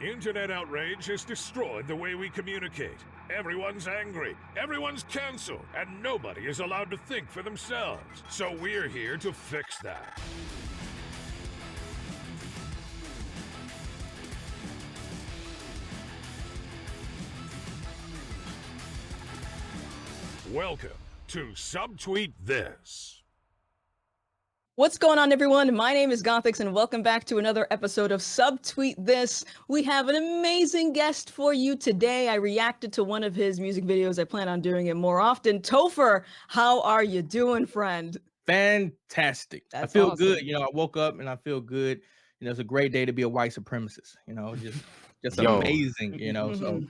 Internet outrage has destroyed the way we communicate. Everyone's angry, everyone's canceled, and nobody is allowed to think for themselves. So we're here to fix that. Welcome to Subtweet THIS. What's going on, everyone? My name is Gothix, and welcome back to another episode of Subtweet THIS. We have an amazing guest for you today. I reacted to one of his music videos. I plan on doing it more often. Topher, how are you doing, friend? Fantastic. That's I feel awesome. good. I woke up and I feel good. It's a great day to be a white supremacist. Just amazing. So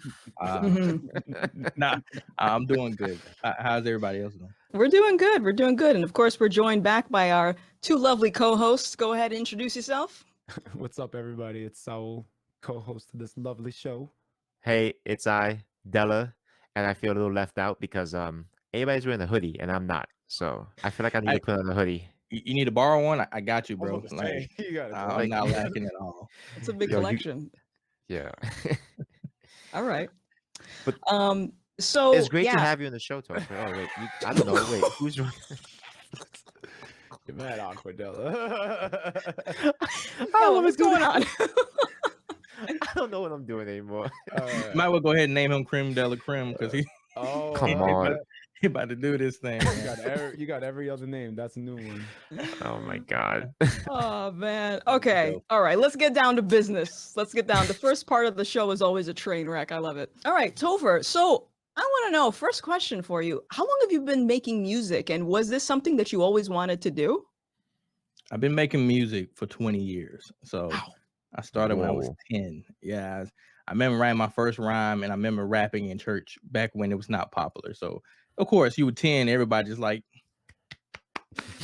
I'm doing good. How's everybody else doing? We're doing good. We're doing good. And of course, we're joined back by our two lovely co-hosts. Go ahead and introduce yourself. What's up, everybody? It's Saul, co-host of this lovely show. Hey, it's I, Della, and I feel a little left out because everybody's wearing a hoodie and I'm not. So I feel like I need to put on a hoodie. You need to borrow one? I got you, bro. I'm not lacking at all. It's a big collection. Yeah. All right. But so it's great to have you on the show, Topher. Oh wait, I don't know. Wait, who's running? You're mad awkward, Della. What's going on? I don't know what I'm doing anymore. Might well go ahead and name him Creme de la Creme because Come on. He about to do this thing. You got every other name. That's a new one. Oh my God. Oh man. Okay. All right. Let's get down to business. The first part of the show is always a train wreck. I love it. All right, Topher. So I want to know, first question for you. How long have you been making music? And was this something that you always wanted to do? I've been making music for 20 years. So I started when I was Whoa. 10. Yeah. I remember writing my first rhyme and I remember rapping in church back when it was not popular. So of course you were 10, everybody just like,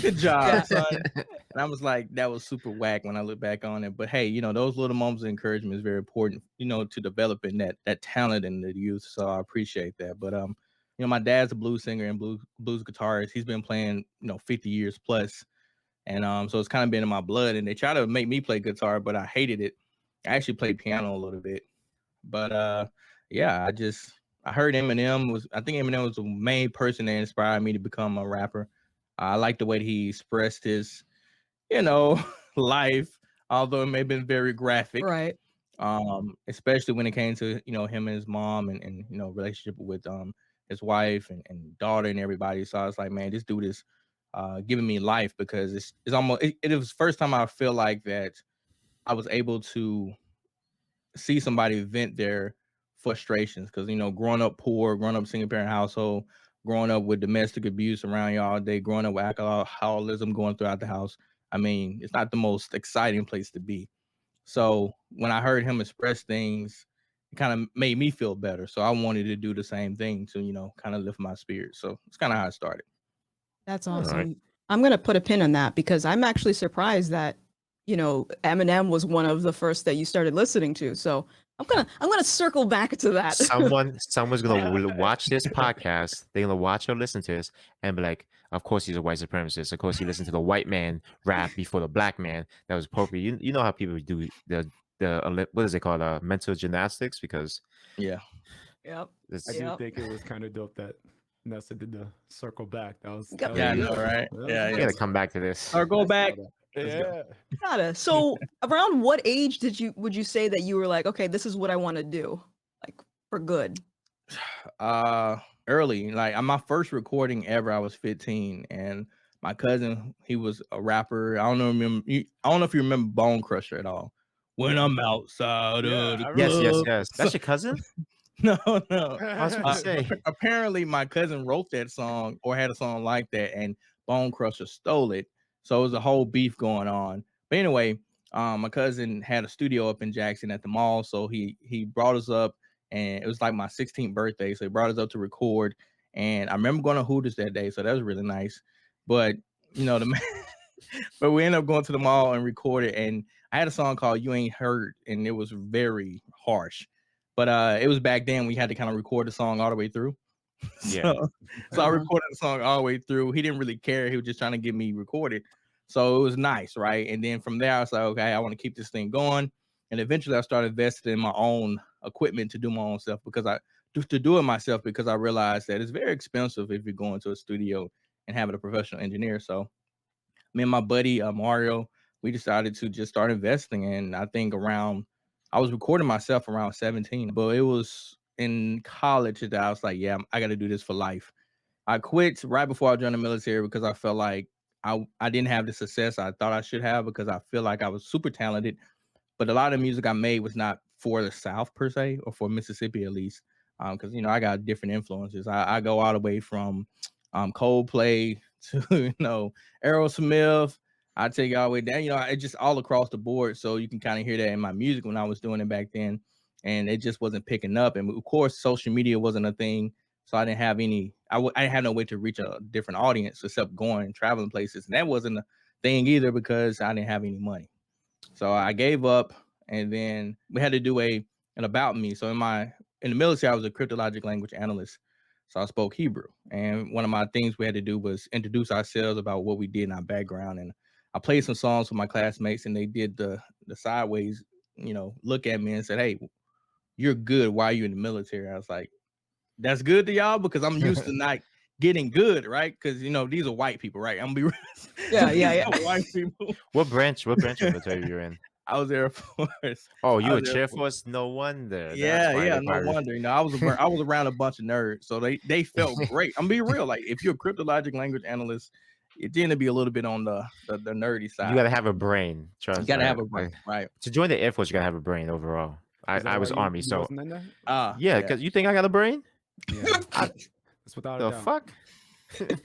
good job, son. And I was like, that was super whack when I look back on it. But hey, those little moments of encouragement is very important, to developing that talent in the youth. So I appreciate that. But my dad's a blues singer and blues guitarist. He's been playing, 50 years plus. And so it's kind of been in my blood. And they try to make me play guitar, but I hated it. I actually played piano a little bit. But yeah, I heard Eminem I think Eminem was the main person that inspired me to become a rapper. I like the way that he expressed his, life, although it may have been very graphic. Right. Especially when it came to, him and his mom and relationship with his wife and daughter and everybody. So I was like, man, this dude is giving me life because it's almost it was the first time I feel like that I was able to see somebody vent their frustrations because growing up poor, growing up single parent household, growing up with domestic abuse around you all day, growing up with alcoholism going throughout the house. I mean, it's not the most exciting place to be. So when I heard him express things, it kind of made me feel better. So I wanted to do the same thing to, kind of lift my spirit. So it's kind of how it started. That's All awesome. right. I'm going to put a pin on that because I'm actually surprised that, Eminem was one of the first that you started listening to. So I'm gonna circle back to that. Someone's gonna watch this podcast. They're gonna watch or listen to this and be like, "Of course he's a white supremacist. Of course he listened to the white man rap before the black man. That was appropriate." You know how people do the what is it called? Mental gymnastics because Yeah. Yep. I do think it was kind of dope that Nessa did the circle back. That was Yeah, I know, right? I gotta come back to this. Or go back. Yeah. Gotta. So around what age would you say that you were like, okay, this is what I want to do, like for good? Early, like on my first recording ever, I was 15, and my cousin, he was a rapper. I don't know if you remember Bone Crusher at all. When I'm outside of the club. Yes. That's your cousin? No. I was about to say. Apparently, my cousin wrote that song or had a song like that, and Bone Crusher stole it. So it was a whole beef going on. But anyway, my cousin had a studio up in Jackson at the mall, so he brought us up, and it was like my 16th birthday, so he brought us up to record. And I remember going to Hooters that day, so that was really nice. But but we ended up going to the mall and recorded, and I had a song called "You Ain't Heard," and it was very harsh. But it was back then we had to kind of record the song all the way through. Yeah. So I recorded the song all the way through. He didn't really care. He was just trying to get me recorded. So it was nice, right? And then from there, I was like, okay, I want to keep this thing going. And eventually I started investing in my own equipment to do my own stuff to do it myself, because I realized that it's very expensive if you're going to a studio and having a professional engineer. So me and my buddy Mario, we decided to just start investing. And I think I was recording myself around 17, but it was in college that I was like, yeah, I got to do this for life. I quit right before I joined the military because I felt like I didn't have the success I thought I should have, because I feel like I was super talented, but a lot of music I made was not for the South per se, or for Mississippi at least. Because I got different influences. I go all the way from Coldplay to Aerosmith. I take it all the way down. It just all across the board. So you can kind of hear that in my music when I was doing it back then, and it just wasn't picking up. And of course, social media wasn't a thing, so I didn't have any. I didn't have no way to reach a different audience except going and traveling places, and that wasn't a thing either because I didn't have any money. So I gave up, and then we had to do an about me. So in the military, I was a cryptologic language analyst. So I spoke Hebrew, and one of my things we had to do was introduce ourselves, about what we did in our background. And I played some songs with my classmates, and they did the sideways, look at me and said, "Hey, you're good. Why are you in the military?" I was like, "That's good to y'all because I'm used to not getting good, right? Because these are white people, right? I'm gonna be Yeah. white people." What branch of military you're in? I was Air Force. Oh, I you was a Air Air Force. Force? No wonder. That's Yeah, why they no probably. wonder. I was around a bunch of nerds, so they felt great. I'm being real. Like, if you're a cryptologic language analyst, you tend to be a little bit on the nerdy side. You gotta have a brain. You Trust. gotta have a brain, right? To join the Air Force, you gotta have a brain overall. Is that I why was Army, you so wasn't in there? yeah. Yeah. Because you think I got a brain? Yeah, that's without a The doubt. fuck?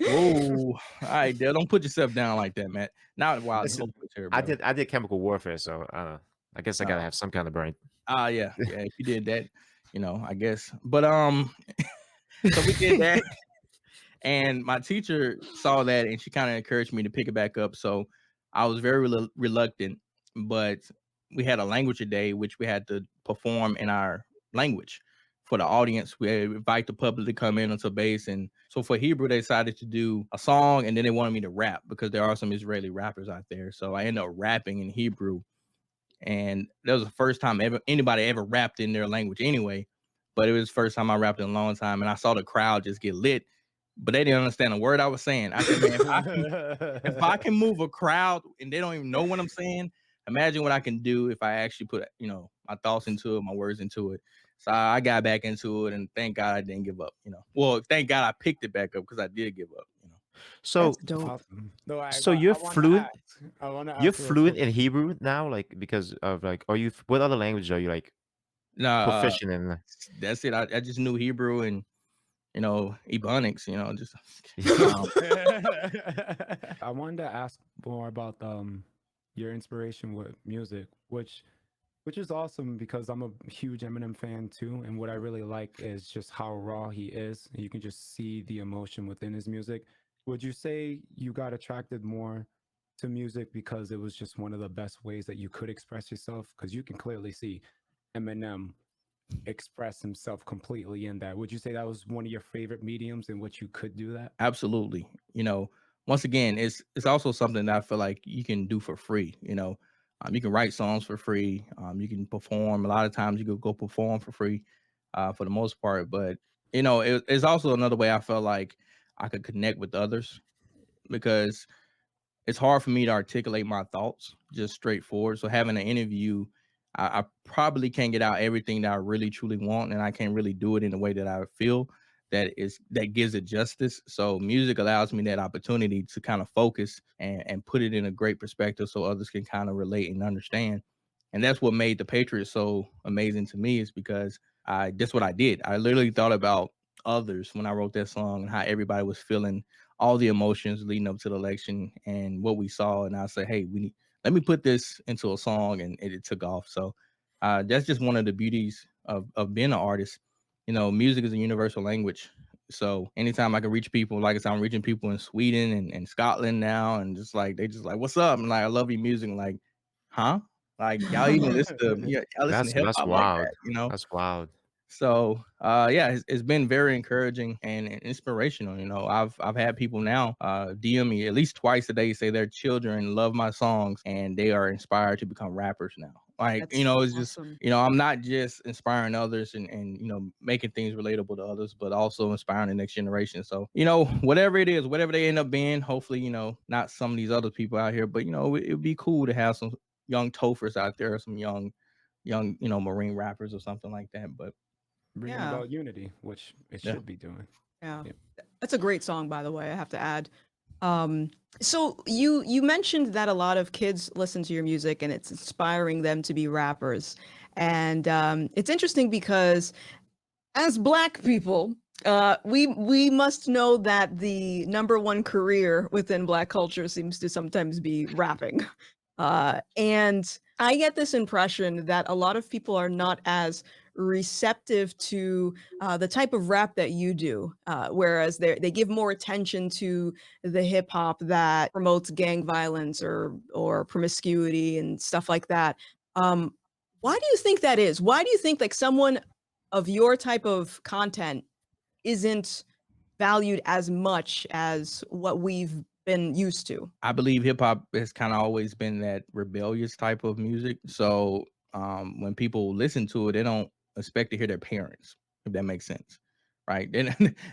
Whoa! All right, Dale, don't put yourself down like that, man. Not while the Listen, military, I bro. did chemical warfare, so I guess I gotta have some kind of brain. Yeah. If you did that, I guess. But so we did that. And my teacher saw that, and she kind of encouraged me to pick it back up. So I was very reluctant, but we had a language a day, which we had to perform in our language for the audience. We invite the public to come in onto base. And so for Hebrew, they decided to do a song, and then they wanted me to rap because there are some Israeli rappers out there. So I ended up rapping in Hebrew. And that was the first time anybody ever rapped in their language anyway. But it was the first time I rapped in a long time, and I saw the crowd just get lit, but they didn't understand a word I was saying. I said, man, if I can move a crowd and they don't even know what I'm saying, imagine what I can do if I actually put my thoughts into it, my words into it. So I got back into it, and thank God I didn't give up. Well, thank God I picked it back up, because I did give up. So That's dope. Awesome. No, So I you're wanna fluent. ask- I want to You're ask real fluent quick. in Hebrew now, like because of like, are you? What other language are you like Nah, proficient in? that's it. I just knew Hebrew and Ebonics. Just I wanted to ask more about your inspiration with music, which is awesome because I'm a huge Eminem fan too, and what I really like is just how raw he is. You can just see the emotion within his music. Would you say you got attracted more to music because it was just one of the best ways that you could express yourself? Because you can clearly see Eminem express himself completely in that. Would you say that was one of your favorite mediums in which you could do that? Absolutely. Once again, it's also something that I feel like you can do for free. You can write songs for free. You can perform. A lot of times you could go perform for free, for the most part. But it's also another way I felt like I could connect with others, because it's hard for me to articulate my thoughts just straightforward. So having an interview, I probably can't get out everything that I really truly want, and I can't really do it in the way that I feel that gives it justice. So music allows me that opportunity to kind of focus and put it in a great perspective so others can kind of relate and understand. And that's what made The Patriot so amazing to me, is because that's what I did. I literally thought about others when I wrote that song and how everybody was feeling all the emotions leading up to the election and what we saw. And I said, hey, let me put this into a song, and it took off. So that's just one of the beauties of being an artist. Music is a universal language. So anytime I can reach people, like I said, I'm reaching people in Sweden and Scotland now, and just like they just like, what's up? And like, I love your music. And like, huh? Like, y'all even listen to y'all listen to hip That's hop like wild. that. That's wild. So yeah, it's been very encouraging and inspirational. I've had people now DM me at least twice a day, say their children love my songs and they are inspired to become rappers now. Like, That's it's just, awesome. I'm not just inspiring others and making things relatable to others, but also inspiring the next generation. So, whatever it is, whatever they end up being, hopefully, not some of these other people out here, but it'd be cool to have some young Tophers out there, some young, Marine rappers or something like that. But Bringing Yeah. about unity, which it Yeah. should be doing. Yeah. Yeah. That's a great song, by the way, I have to add. So you mentioned that a lot of kids listen to your music and it's inspiring them to be rappers. And it's interesting because as Black people, we must know that the number one career within Black culture seems to sometimes be rapping. And I get this impression that a lot of people are not as receptive to the type of rap that you do, whereas they give more attention to the hip hop that promotes gang violence or promiscuity and stuff like that. Um, why do you think that is? Why do you think like someone of your type of content isn't valued as much as what we've been used to? I believe hip hop has kind of always been that rebellious type of music. So when people listen to it, they don't expect to hear their parents, if that makes sense. Right. They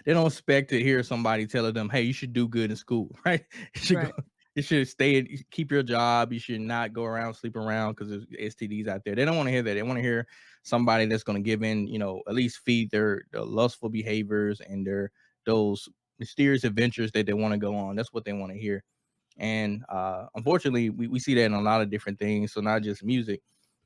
don't expect to hear somebody telling them, hey, you should do good in school, right? You should Right. go, you should keep your job. You should not go around, sleep around because there's STDs out there. They don't want to hear that. They want to hear somebody that's going to give in, at least feed their lustful behaviors and those mysterious adventures that they want to go on. That's what they want to hear. And unfortunately, we see that in a lot of different things. So not just music.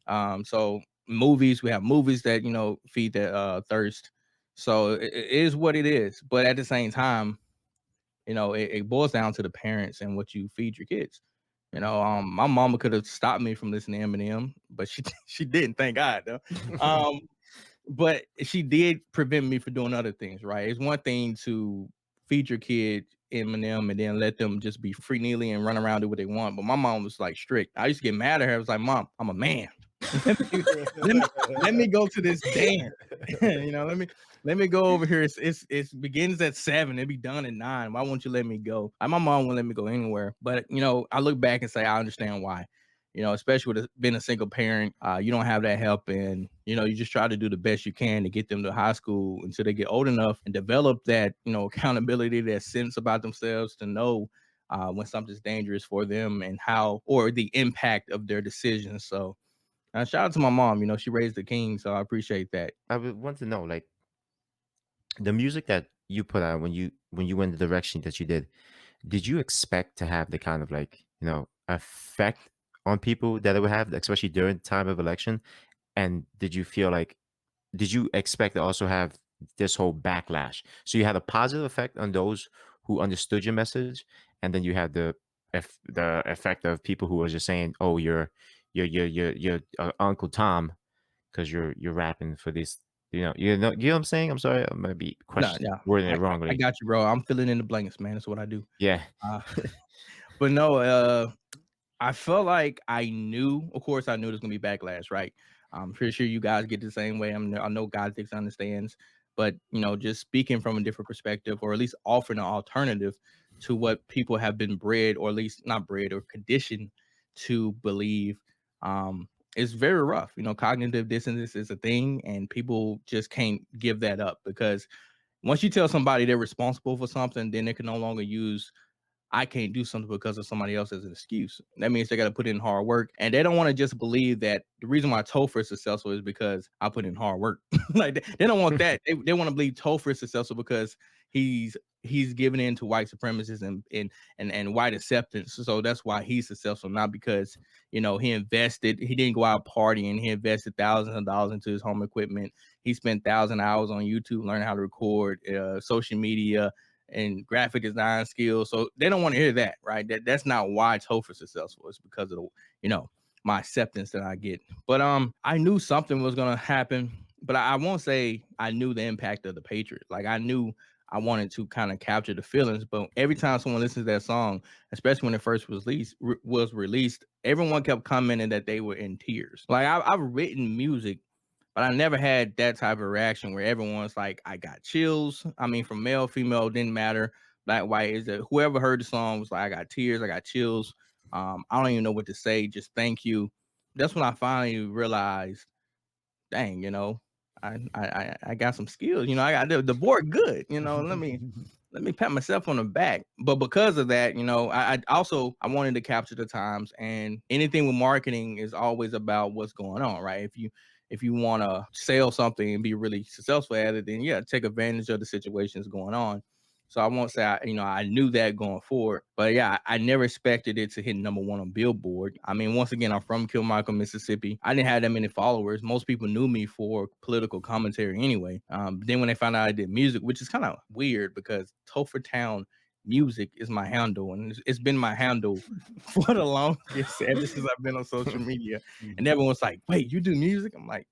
So movies, we have movies that feed that thirst. So it is what it is. But at the same time, it boils down to the parents and what you feed your kids. My mama could have stopped me from listening to Eminem, but she she didn't. Thank God, though. But she did prevent me from doing other things. Right? It's one thing to feed your kid Eminem and then let them just be free neely and run around do what they want. But my mom was like strict. I used to get mad at her. I was like, Mom, I'm a man. let me go to this dance. Let me go over here. It begins at 7. It be done at 9. Why won't you let me go? My mom won't let me go anywhere. But I look back and say I understand why. Especially with being a single parent, you don't have that help, and you just try to do the best you can to get them to high school until they get old enough and develop that accountability, that sense about themselves to know when something's dangerous for them and how or the impact of their decisions. So shout out to my mom. She raised the king, so I appreciate that. I would want to know, like, the music that you put out when you went the direction that you did you expect to have the kind of, like, effect on people that it would have, especially during the time of election? And did you expect to also have this whole backlash? So you had a positive effect on those who understood your message, and then you had the effect of people who were just saying, "Oh, you're Uncle Tom because you're rapping for this." You know what I'm saying? I'm sorry, I might be No, yeah, wording I, it I I wrongly. got you, bro. I'm filling in the blanks, man. That's what I do. Yeah. Uh, but no, I felt like I knew. Of course, I knew there's gonna be backlash, right? I'm pretty sure you guys get the same way. I know God thinks understands, but just speaking from a different perspective, or at least offering an alternative to what people have been bred, or at least not bred or conditioned to believe, is very rough. Cognitive dissonance is a thing, and people just can't give that up because once you tell somebody they're responsible for something, then they can no longer use I can't do something because of somebody else as an excuse. That means they got to put in hard work, and they don't want to just believe that the reason why Topher is successful is because I put in hard work. Like they don't want that. They want to believe Topher is successful because he's giving in to white supremacists and white acceptance. So that's why he's successful, not because he invested. He didn't go out partying. He invested thousands of dollars into his home equipment. He spent 1,000 hours on YouTube learning how to record, social media, and graphic design skills. So they don't want to hear that, right? That's not why Topher's successful. It's because of my acceptance that I get. But I knew something was gonna happen, but I won't say I knew the impact of the Patriot. Like I knew I wanted to kind of capture the feelings, but every time someone listens to that song, especially when it first was released, everyone kept commenting that they were in tears. Like I've written music, but I never had that type of reaction where everyone's like, I got chills. I mean, from male, female, didn't matter. Black, white, is that whoever heard the song was like, I got tears, I got chills. I don't even know what to say. Just thank you. that's when I finally realized, dang, I got some skills. I got the board good. Let me pat myself on the back. But because of that, I also I wanted to capture the times, and anything with marketing is always about what's going on, right? If you want to sell something and be really successful at it, then yeah, take advantage of the situations going on. So I won't say I knew that going forward, but yeah, I never expected it to hit #1 on Billboard. I mean, once again, I'm from Kilmichael, Mississippi. I didn't have that many followers. Most people knew me for political commentary anyway. Then when they found out I did music, which is kind of weird because Topher Town Music is my handle, and it's been my handle for the longest ever since I've been on social media. And everyone's like, "Wait, you do music?" I'm like,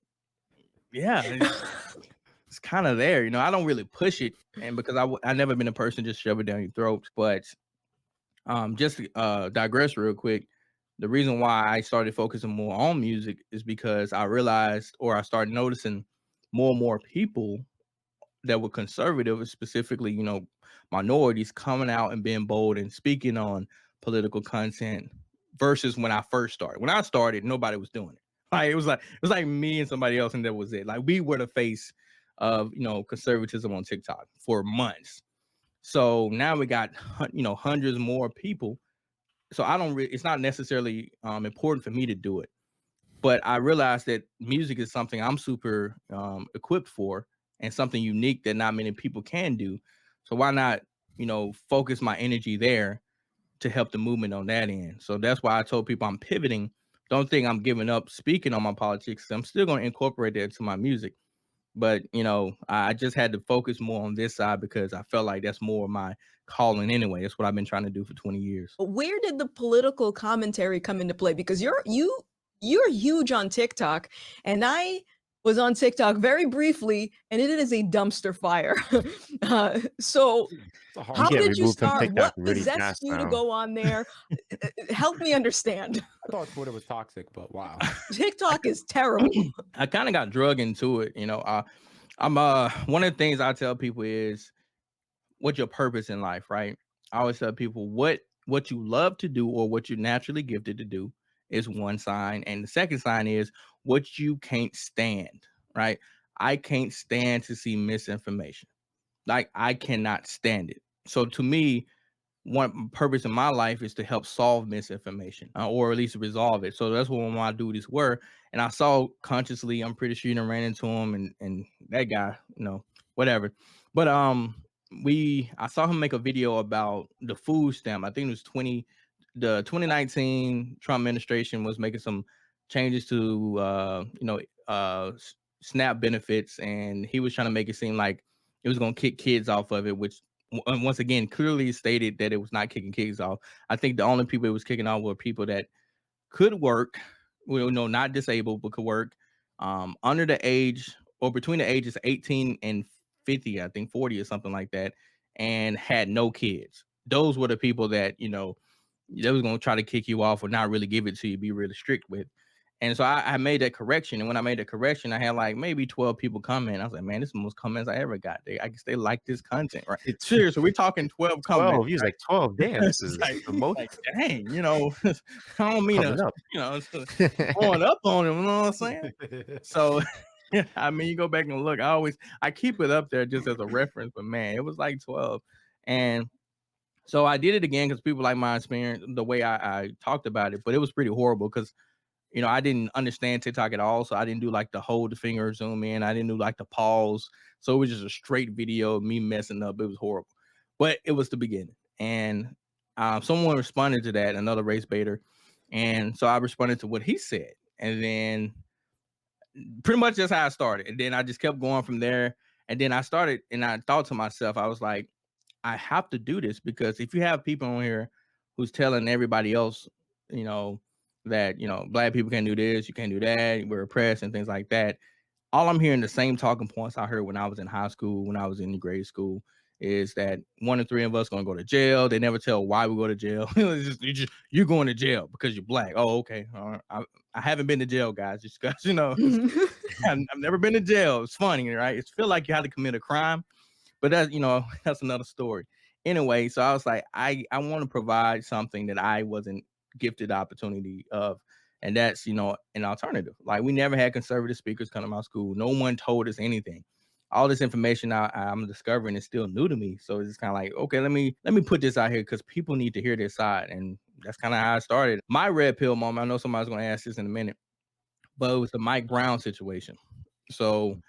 "Yeah." It's kind of there, I don't really push it, and because I never been a person just shove it down your throat. But just to digress real quick, the reason why I started focusing more on music is because I realized, or I started noticing more and more people that were conservative, specifically, minorities, coming out and being bold and speaking on political content versus when I first started. When I started, nobody was doing it. Like it was like me and somebody else, and that was it. Like we were the face of conservatism on TikTok for months. So now we got hundreds more people. So I don't. It's not necessarily important for me to do it, but I realized that music is something I'm super equipped for, and something unique that not many people can do. So why not focus my energy there to help the movement on that end? So that's why I told people I'm pivoting. Don't think I'm giving up speaking on my politics. I'm still going to incorporate that into my music. But I just had to focus more on this side because I felt like that's more of my calling anyway. That's what I've been trying to do for 20 years. Where did the political commentary come into play? Because you're huge on TikTok, and I was on TikTok very briefly, and it is a dumpster fire. So how get did you removed from start? TikTok What really possessed fast you to now. go on there? Help me understand. I thought Twitter was toxic, but wow. TikTok is terrible. I kind of got drug into it. I'm one of the things I tell people is what's your purpose in life, right? I always tell people what you love to do or what you're naturally gifted to do is one sign, and the second sign is what you can't stand, right? I can't stand to see misinformation. Like I cannot stand it. So to me, one purpose in my life is to help solve misinformation or at least resolve it. So that's what my duties were. And I saw consciously, I'm pretty sure you ran into him and that guy, whatever. But I saw him make a video about the food stamp. I think it was the 2019 Trump administration was making some changes to SNAP benefits, and he was trying to make it seem like it was going to kick kids off of it, which once again clearly stated that it was not kicking kids off. I think the only people it was kicking off were people that could work, not disabled, but could work, under the age or between the ages 18 and 50, I think 40 or something like that, and had no kids. Those were the people that they was gonna try to kick you off or not really give it to you, be really strict with. And so I made that correction. And when I made the correction, I had like maybe 12 people comment. I was like, man, this is the most comments I ever got. I guess they like this content, right? It's Seriously, we're talking 12 comments. 12. He was like 12. Damn, this is like, the most like, dang, I don't mean coming to, up. going up on him, you know what I'm saying? So I mean, you go back and look, I keep it up there just as a reference, but man, it was like 12. And so I did it again because people like my experience, the way I talked about it, but it was pretty horrible because I didn't understand TikTok at all. So I didn't do like the hold the finger zoom in. I didn't do like the pause. So it was just a straight video of me messing up. It was horrible, but it was the beginning. And someone responded to that, another race baiter. And so I responded to what he said. And then pretty much that's how I started. And then I just kept going from there. And then I started and I thought to myself, I was like, I have to do this because if you have people on here who's telling everybody else, that black people can't do this, you can't do that, we're oppressed and things like that. All I'm hearing the same talking points I heard when I was in high school, when I was in grade school, is that 1 in 3 of us gonna go to jail. They never tell why we go to jail. It's just, you're going to jail because you're black. Oh, okay. I haven't been to jail, guys. Just because I've never been to jail. It's funny, right? It's feel like you had to commit a crime, but that's another story. Anyway, so I was like, I want to provide something that I wasn't gifted the opportunity of, And that's, you know, an alternative. Like, we never had conservative speakers come to my school. No one told us anything. All this information I'm discovering is still new to me. So it's kind of like, okay, let me put this out here because people need to hear this side. And that's kind of how I started. My red pill moment, I know somebody's going to ask this in a minute, but it was the Mike Brown situation. So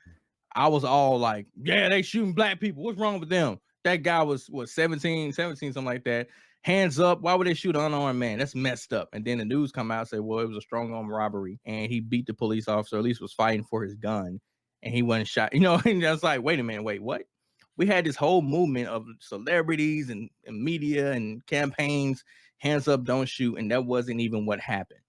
I was all like, yeah, they shooting black people. What's wrong with them? That guy was, what, 17, something like that. Hands up. Why would they shoot an unarmed man? That's messed up. And then the news come out and say, well, it was a strong arm robbery and he beat the police officer, at least was fighting for his gun, and he wasn't shot. You know, and I was like, wait a minute, wait, what? We had this whole movement of celebrities and media and campaigns, hands up, don't shoot. And that wasn't even what happened.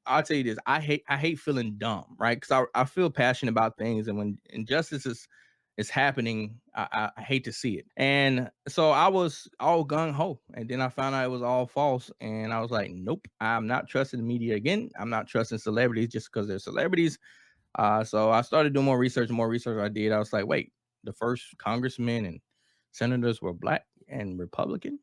I'll tell you this, I hate feeling dumb, right? Because I feel passionate about things, and when injustice is happening, I hate to see it. And so I was all gung ho, and then I found out it was all false, and I was like, nope, I'm not trusting the media again. I'm not trusting celebrities just because they're celebrities. So I started doing more research. The more research I did, I was like, wait, the first congressmen and senators were black and Republican.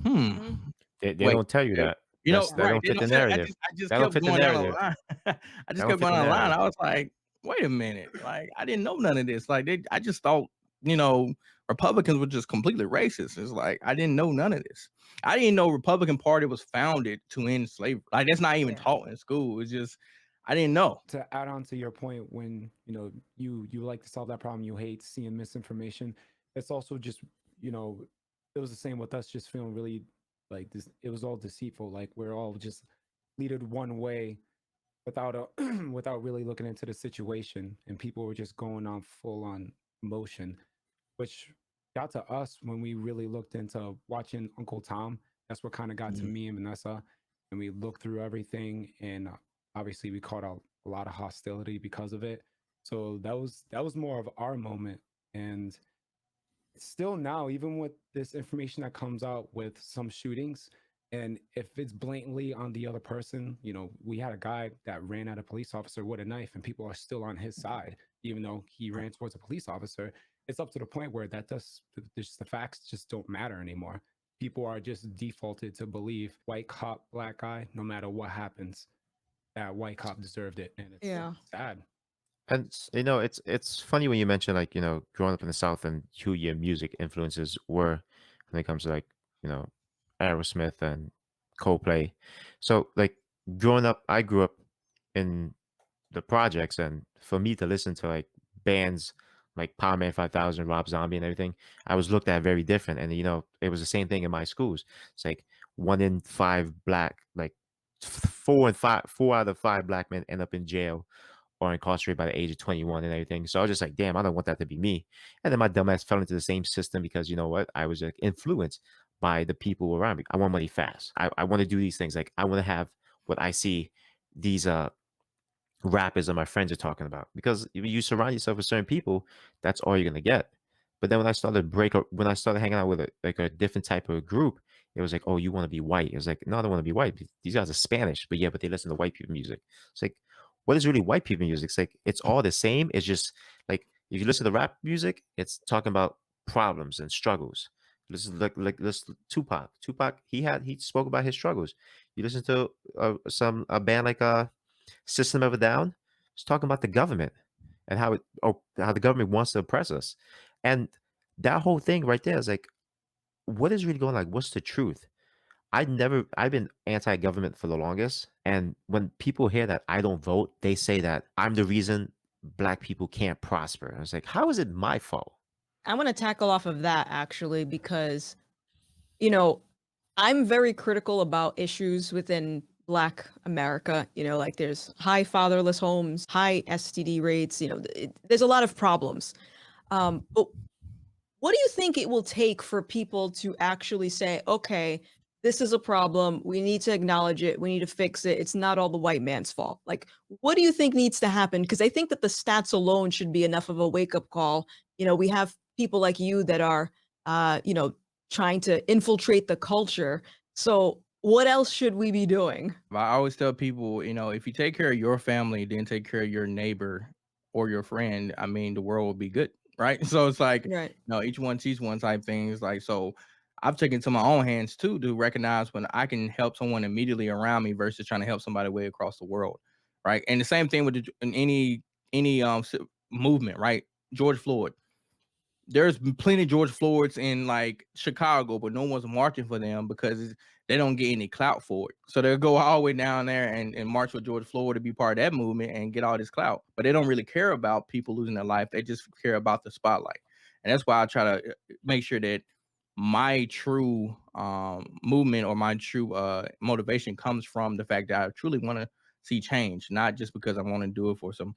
Mhm. They Wait, don't tell you that. you know, That right? don't They fit the don't say. I narrative. just That don't kept fit the going down the narrative. line. I That just don't kept fit going the down the line. narrative. I was like, wait a minute, like I didn't know none of this. Like I just thought, you know, Republicans were just completely racist. It's like I didn't know none of this. I didn't know Republican Party was founded to end slavery. Like that's not even Yeah. taught in school. It's just I didn't know. To add on to your point, when you like to solve that problem, you hate seeing misinformation. It's also just, it was the same with us, just feeling really like this. It was all deceitful. Like we're all just leaded one way without without really looking into the situation, and people were just going on full on emotion, which got to us when we really looked into watching Uncle Tom. That's what kind of got to me and Vanessa, and we looked through everything, and obviously we caught out a lot of hostility because of it. So that was more of our moment, and still now, even with this information that comes out with some shootings, and if it's blatantly on the other person, we had a guy that ran at a police officer with a knife, and people are still on his side, even though he ran towards a police officer. It's up to the point where the facts just don't matter anymore. People are just defaulted to believe white cop, black guy, no matter what happens, that white cop deserved it, and it's Yeah. sad. And it's funny when you mention like growing up in the South and who your music influences were when it comes to like you know Aerosmith and Coldplay. So like growing up, I grew up in the projects, and for me to listen to like bands like Power Man 5000, Rob Zombie, and everything, I was looked at very different. And it was the same thing in my schools. It's like 1 in 5 black, like 4 out of 5 black men end up in jail or incarcerated by the age of 21 and everything. So I was just like, damn, I don't want that to be me. And then my dumbass fell into the same system because you know what? I was like influenced by the people around me. I want money fast. I want to do these things. Like I want to have what I see these rappers and my friends are talking about. Because if you surround yourself with certain people, that's all you're gonna get. But then when I started hanging out with a different type of group, it was like, oh, you want to be white? It was like, no, I don't want to be white. These guys are Spanish, but yeah, but they listen to white people music. It's like, what is really white people music? It's like it's all the same. It's just like if you listen to rap music, it's talking about problems and struggles. Listen Tupac. Tupac, he spoke about his struggles. You listen to a band like System of a Down, it's talking about the government and how the government wants to oppress us. And that whole thing right there is like, what is really going on? Like, what's the truth? I've been anti-government for the longest. And when people hear that I don't vote, they say that I'm the reason black people can't prosper. And it's like, how is it my fault? I want to tackle off of that actually because, you know, I'm very critical about issues within Black America. Like there's high fatherless homes, high STD rates, there's a lot of problems. But what do you think it will take for people to actually say, okay, this is a problem. We need to acknowledge it. We need to fix it. It's not all the white man's fault. Like, what do you think needs to happen? Because I think that the stats alone should be enough of a wake up call. We have people like you that are, trying to infiltrate the culture. So, what else should we be doing? I always tell people, if you take care of your family, then take care of your neighbor or your friend, I mean, the world will be good, right? So it's like, Right. each one teach one type things. Like, so I've taken it to my own hands too to recognize when I can help someone immediately around me versus trying to help somebody way across the world, right? And the same thing with in any movement, right? George Floyd. There's plenty of George Floyds in like Chicago, but no one's marching for them because they don't get any clout for it. So they'll go all the way down there and march with George Floyd to be part of that movement and get all this clout. But they don't really care about people losing their life. They just care about the spotlight. And that's why I try to make sure that my true movement or my true motivation comes from the fact that I truly want to see change, not just because I want to do it for some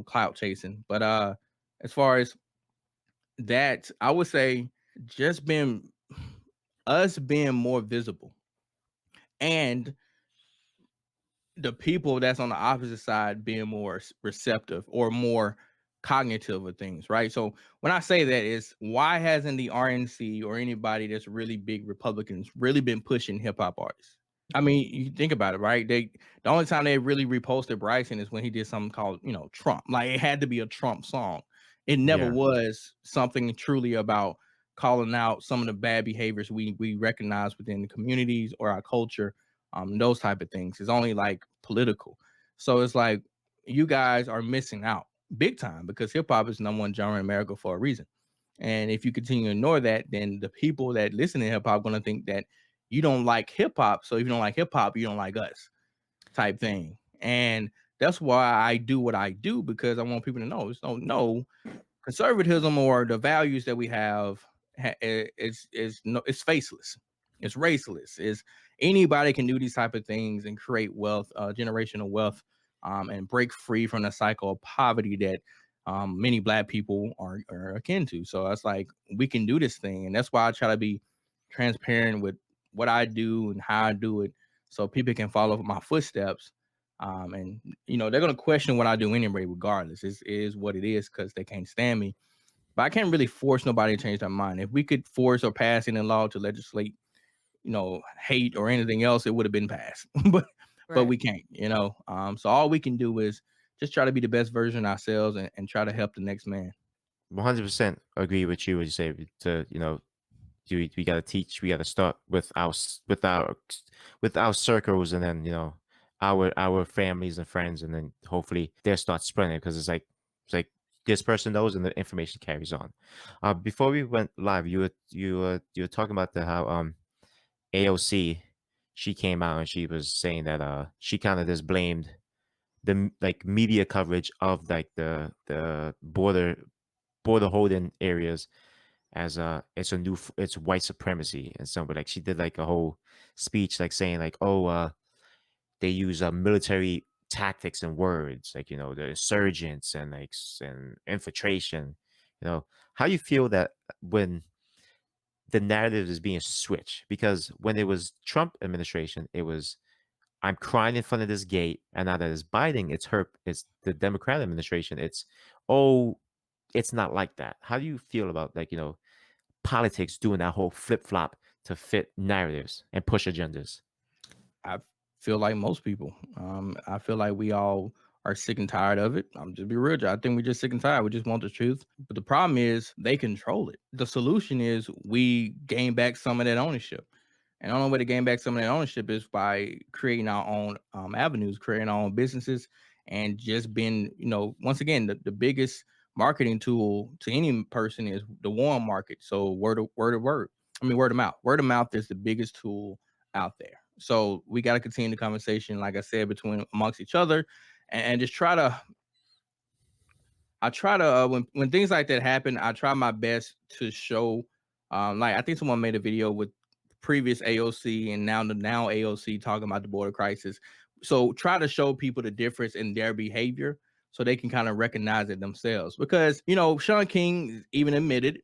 clout chasing. But as far as that, I would say just being us being more visible and the people that's on the opposite side being more receptive or more cognitive of things, right? So when I say that is why hasn't the RNC or anybody that's really big Republicans really been pushing hip hop artists? I mean, you think about it, right? The only time they really reposted Bryson is when he did something called, Trump. Like it had to be a Trump song. It never Yeah. was something truly about calling out some of the bad behaviors we recognize within the communities or our culture, those type of things. It's only like political. So it's like you guys are missing out big time because hip hop is number one genre in America for a reason. And if you continue to ignore that, then the people that listen to hip hop are going to think that you don't like hip hop. So if you don't like hip hop, you don't like us type thing. And that's why I do what I do, because I want people to know no conservatism or the values that we have it's faceless, it's raceless, is anybody can do these type of things and create wealth, generational wealth, and break free from the cycle of poverty that many Black people are akin to. So it's like we can do this thing, and that's why I try to be transparent with what I do and how I do it, so people can follow my footsteps. And they're gonna question what I do anyway, regardless. It is what it is because they can't stand me. But I can't really force nobody to change their mind. If we could force or pass any law to legislate, hate or anything else, it would have been passed. but we can't, So all we can do is just try to be the best version of ourselves and try to help the next man. 100% agree with you. What you say to we got to teach. We got to start with our circles, and then our families and friends, and then hopefully they'll start spreading it, because it's like this person knows and the information carries on. Before we went live, you were talking about how AOC, she came out and she was saying that she kind of just blamed the like media coverage of like the border holding areas as it's white supremacy. And so, but like she did like a whole speech like saying like, oh, they use military tactics and words, like the insurgents and like and infiltration. How you feel that when the narrative is being switched? Because when it was Trump administration, it was, I'm crying in front of this gate, and now that it's Biden, it's the Democratic administration, it's, oh, it's not like that. How do you feel about like politics doing that whole flip flop to fit narratives and push agendas? I feel like most people. I feel like we all are sick and tired of it. I'm just be real, Joe. I think we're just sick and tired. We just want the truth. But the problem is they control it. The solution is we gain back some of that ownership. And the only way to gain back some of that ownership is by creating our own avenues, creating our own businesses, and just being, once again, the biggest marketing tool to any person is the warm market. So word of word. I mean, word of mouth. Word of mouth is the biggest tool out there. So we got to continue the conversation, like I said, between amongst each other, and just try to. I try to when things like that happen, I try my best to show. Like I think someone made a video with previous AOC and now AOC talking about the border crisis. So try to show people the difference in their behavior so they can kind of recognize it themselves. Because Sean King even admitted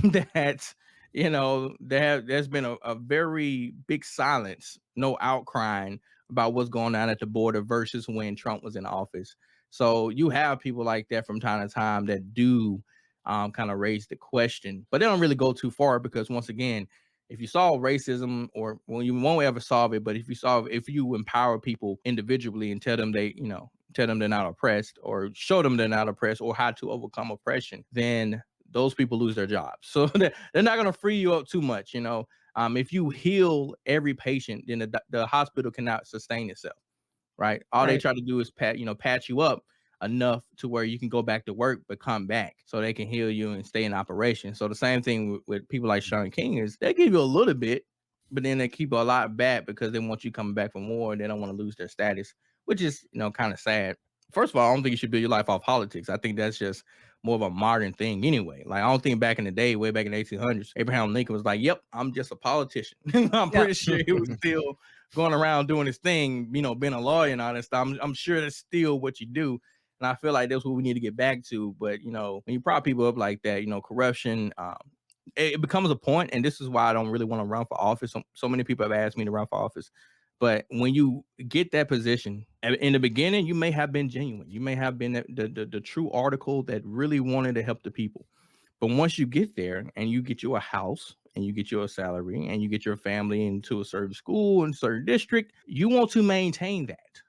that there's been a very big silence, no outcrying about what's going on at the border versus when Trump was in office. So you have people like that from time to time that do kind of raise the question, but they don't really go too far, because once again, if you solve racism, or well, you won't ever solve it, but if you empower people individually and tell them they're not oppressed, or show them they're not oppressed, or how to overcome oppression, then those people lose their jobs. So they're not going to free you up too much. If you heal every patient, then the hospital cannot sustain itself, right? All they try to do is patch you up enough to where you can go back to work but come back so they can heal you and stay in operation. So the same thing with people like Sean King is they give you a little bit, but then they keep a lot back because they want you coming back for more and they don't want to lose their status, which is kind of sad. First of all, I don't think you should build your life off politics. I think that's just more of a modern thing anyway. Like, I don't think back in the day, way back in the 1800s, Abraham Lincoln was like, yep, I'm just a politician. I'm pretty sure he was still going around doing his thing, being a lawyer and all that stuff. I'm sure that's still what you do. And I feel like that's what we need to get back to. But, when you prop people up like that, corruption, it becomes a point. And this is why I don't really want to run for office. So many people have asked me to run for office. But when you get that position, in the beginning, you may have been genuine. You may have been the true article that really wanted to help the people. But once you get there and you get you a house and you get your salary and you get your family into a certain school and certain district, you want to maintain that,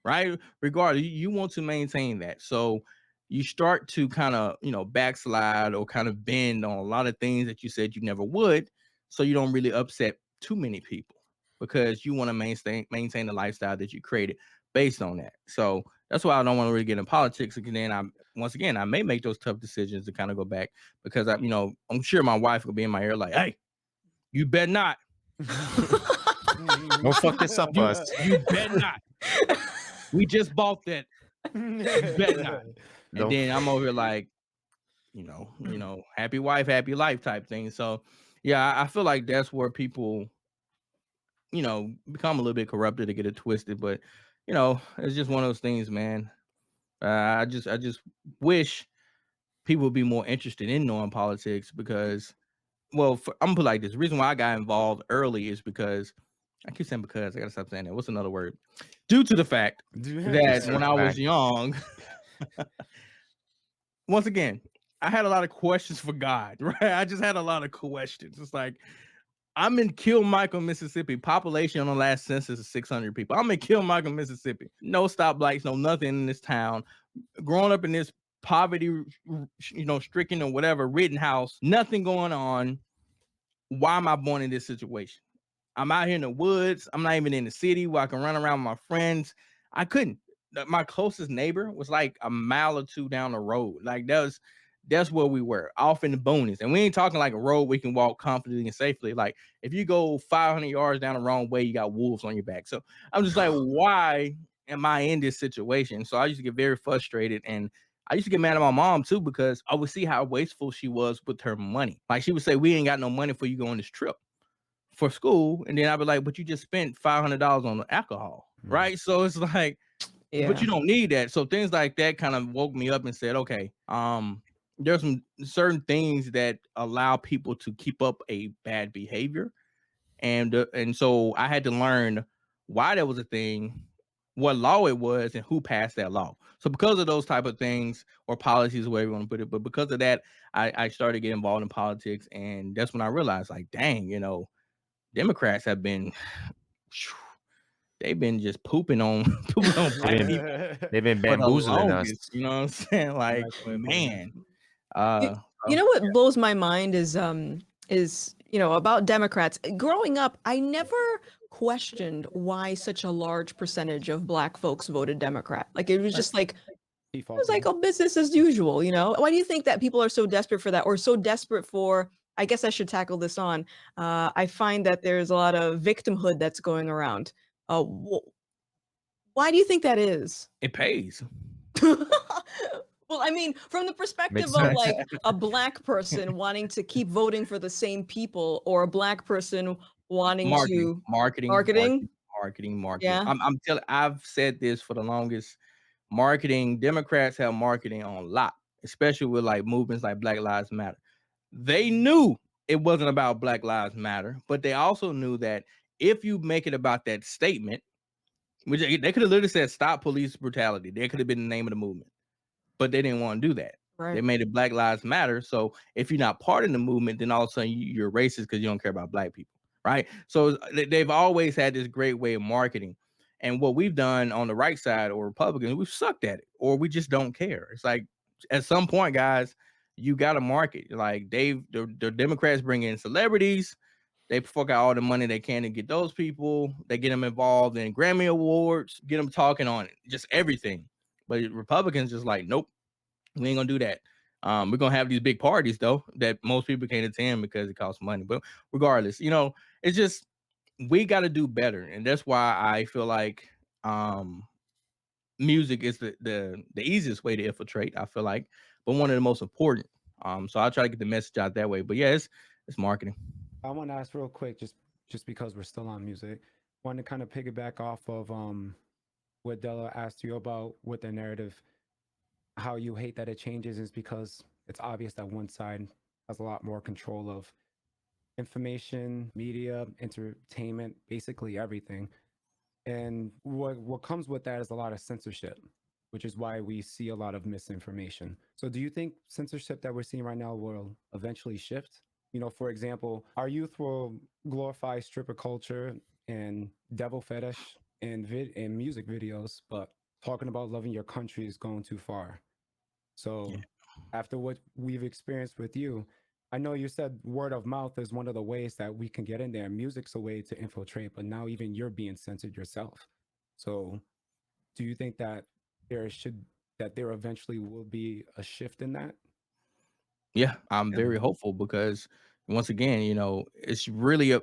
right? Regardless, you want to maintain that. So you start to kind of, backslide or kind of bend on a lot of things that you said you never would. So you don't really upset too many people, because you want to maintain the lifestyle that you created based on that. So that's why I don't want to really get in politics. And then I may make those tough decisions to kind of go back, because I'm sure my wife will be in my ear like, hey, you better not. Don't fuck this up, us. You better not. We just bought that. You better not. And then I'm over here like, happy wife, happy life type thing. So yeah, I feel like that's where people become a little bit corrupted to get it twisted. But it's just one of those things, man. I just wish people would be more interested in knowing politics, because, well, I'm gonna put it like this: the reason why I got involved early is because I keep saying because I gotta stop saying that. What's another word? Due to the fact that when I was young, once again, I had a lot of questions for God, right? I just had a lot of questions. It's like, I'm in Kilmichael, Mississippi. Population on the last census is 600 people. I'm in Kilmichael, Mississippi. No stoplights, no nothing in this town. Growing up in this poverty, stricken or whatever, ridden house, nothing going on. Why am I born in this situation? I'm out here in the woods. I'm not even in the city where I can run around with my friends. I couldn't. My closest neighbor was like a mile or two down the road. Like, that's where we were, off in the boonies. And we ain't talking like a road we can walk confidently and safely. Like, if you go 500 yards down the wrong way, you got wolves on your back. So I'm just like, why am I in this situation? So I used to get very frustrated, and I used to get mad at my mom too, because I would see how wasteful she was with her money. Like, she would say, we ain't got no money for you go on this trip for school. And then I'd be like, but you just spent $500 on alcohol, right? So it's like, but you don't need that. So things like that kind of woke me up and said, okay, there's some certain things that allow people to keep up a bad behavior. And so I had to learn why that was a thing, what law it was, and who passed that law. So because of those type of things, or policies, wherever you want to put it, but because of that, I started to get involved in politics. And that's when I realized, like, dang, Democrats have been, they've been just pooping on black people. They've been bamboozling us. You know what I'm saying? Like, man. What blows my mind is about Democrats. Growing up, I never questioned why such a large percentage of Black folks voted Democrat. Like, it was just like, it was like, oh, business as usual. Why do you think that people are so desperate for that, or so desperate for? I guess I should tackle this on. I find that there's a lot of victimhood that's going around. Why do you think that is? It pays. Well, I mean, from the perspective of like a Black person wanting to keep voting for the same people, or a Black person wanting to marketing. Yeah. I'm telling. I've said this for the longest. Marketing. Democrats have marketing on a lot, especially with like movements like Black Lives Matter. They knew it wasn't about Black Lives Matter, but they also knew that if you make it about that statement, which they could have literally said stop police brutality, that could have been the name of the movement, but they didn't want to do that. Right. They made it Black Lives Matter. So if you're not part of the movement, then all of a sudden you're racist because you don't care about Black people, right? So they've always had this great way of marketing. And what we've done on the right side, or Republicans, we've sucked at it, or we just don't care. It's like, at some point, guys, you got to market. Like, the Democrats bring in celebrities. They fork out all the money they can to get those people. They get them involved in Grammy Awards, get them talking on just everything. But Republicans just like, nope, we ain't gonna do that. We're gonna have these big parties though that most people can't attend because it costs money. But regardless, it's just we got to do better, and that's why I feel like music is the easiest way to infiltrate. I feel like, but one of the most important. So I try to get the message out that way. But yeah, it's marketing. I want to ask real quick, just because we're still on music, want to kind of piggyback off of what Della asked you about with the narrative, how you hate that it changes is because it's obvious that one side has a lot more control of information, media, entertainment, basically everything. And what comes with that is a lot of censorship, which is why we see a lot of misinformation. So do you think censorship that we're seeing right now will eventually shift? For example, our youth will glorify stripper culture and devil fetish and music videos, but talking about loving your country is going too far. So Yeah. after what we've experienced with you, I know you said word of mouth is one of the ways that we can get in there. Music's a way to infiltrate, but now even you're being censored yourself. So do you think that there eventually will be a shift in that? Yeah, I'm very hopeful because once again, it's really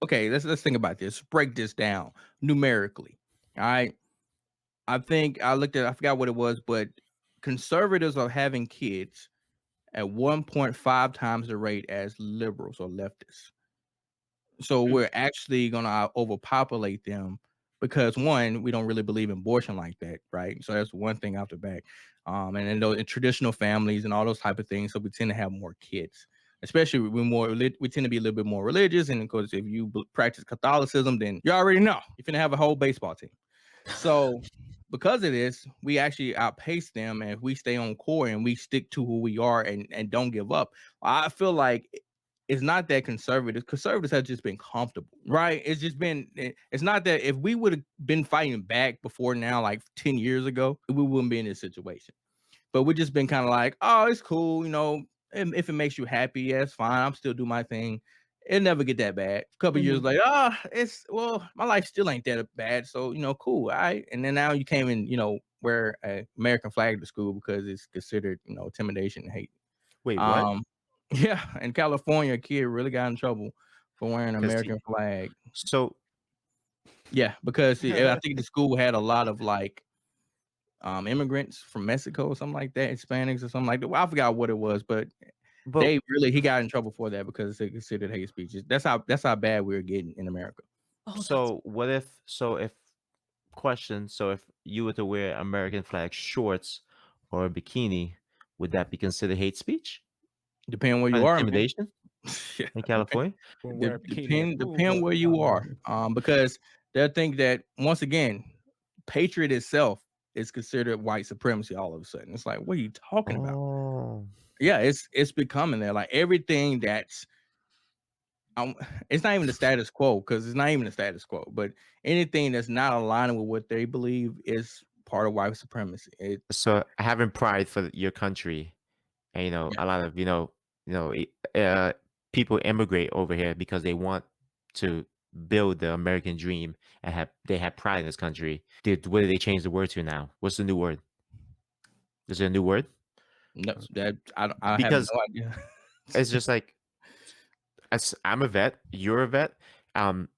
okay. Let's think about this. Break this down numerically. All right. I think I forgot what it was, but conservatives are having kids at 1.5 times the rate as liberals or leftists. So we're actually gonna overpopulate them because one, we don't really believe in abortion like that, right? So that's one thing out the back. And then in traditional families and all those type of things, so we tend to have more kids. Especially we tend to be a little bit more religious, and of course, if you practice Catholicism, then you already know you're gonna have a whole baseball team. So because of this, we actually outpace them, and if we stay on core and we stick to who we are and don't give up, I feel like it's not that conservative. Conservatives have just been comfortable, right? It's not that if we would have been fighting back before now, like 10 years ago, we wouldn't be in this situation. But we've just been kind of like, oh, it's cool, and if it makes you happy, yeah, it's fine. I'm still do my thing. It'll never get that bad. A couple years later, my life still ain't that bad. So, cool. All right. And then now you came in, wear an American flag to school because it's considered, intimidation and hate. Wait, what? Um, yeah, in California, a kid really got in trouble for wearing an 'Cause American flag. So Yeah, because I think the school had a lot of like immigrants from Mexico or something like that, Hispanics or something like that. Well, I forgot what it was, but but he got in trouble for that because they considered hate speech. That's how bad we were getting in America. Oh, that's so what if you were to wear American flag shorts or a bikini, would that be considered hate speech? Depending where Or you are, man. intimidation Yeah, in California? We'll wear a bikini at school, depend but where you are. Because they'll think that once again, patriot itself is considered white supremacy all of a sudden. It's like, what are you talking about? Oh, Yeah, it's becoming there. Like everything that's it's not even the status quo because it's not even the status quo, but anything that's not aligning with what they believe is part of white supremacy. so having pride for your country, and Yeah, a lot of people immigrate over here because they want to build the American dream and have pride in this country. What did they change the word to now? What's the new word? Is there a new word? no, that I have no Because idea. it's just like, as I'm a vet, you're a vet. Um,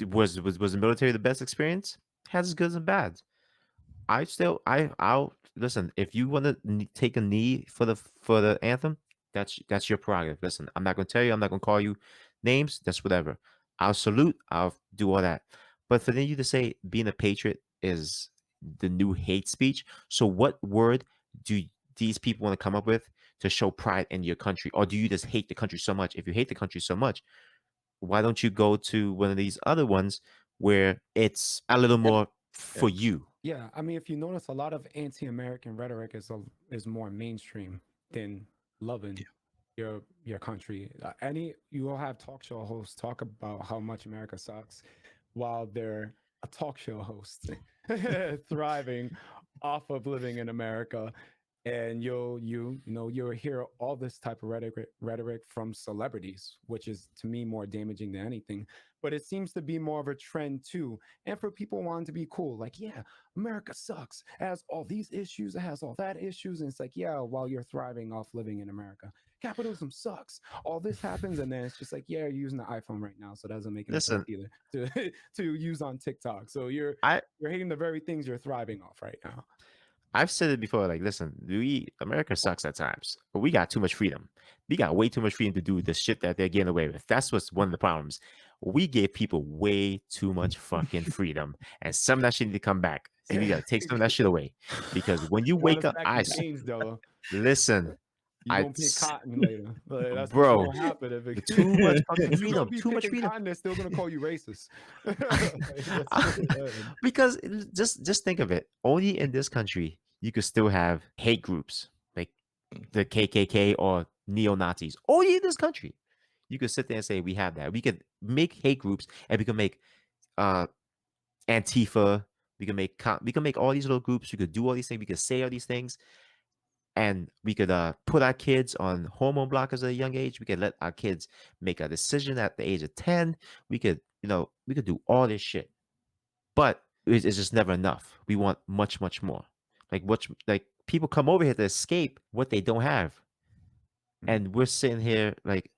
was the military the best experience? Has its goods and bads. I'll listen. If you want to take a knee for the anthem, that's your prerogative. Listen, I'm not gonna tell you. I'm not gonna call you names. That's whatever. I'll salute. I'll do all that. But for you to say being a patriot is the new hate speech. So what word do these people want to come up with to show pride in your country, or do you just hate the country so much? If you hate the country so much, why don't you go to one of these other ones where it's a little more for you? yeah, I mean, if you notice, a lot of anti-American rhetoric is more mainstream than loving your country. Any you will have talk show hosts talk about how much America sucks, while they're a talk show host thriving off of living in America. and you'll hear all this type of rhetoric from celebrities, which is to me more damaging than anything. But it seems to be more of a trend too, and for people wanting to be cool, like, yeah, America sucks, it has all these issues, it has all that issues, and it's like, yeah, while you're thriving off living in America, capitalism sucks, all this happens, and then it's just like, yeah, you're using the iPhone right now, so that doesn't make any sense Listen, either to use on TikTok. So you're I hating the very things you're thriving off right now. I've said it before. Like, listen, America sucks at times, but we got too much freedom. We got way too much freedom to do the shit that they're getting away with. That's what's one of the problems. We give people way too much fucking freedom, and some of that shit need to come back. See, we gotta take some of that shit away because when you Want wake us up, back in chains, though. listen. You I gonna pick cotton later. Like, that's what's bro, gonna happen. If it, too much fucking you gonna freedom. be Too much picking freedom. cotton, they're still gonna call you racist. Like, Because just think of it. Only in this country you could still have hate groups like the KKK or neo Nazis. Only in this country you could sit there and say we have that. We could make hate groups and we can make uh Antifa. We can make all these little groups. We could do all these things. We could say all these things, and we could put our kids on hormone blockers at a young age. We could let our kids make a decision at the age of 10. We could we could do all this shit, but it's just never enough. We want much, much more. Like people come over here to escape what they don't have, and we're sitting here like,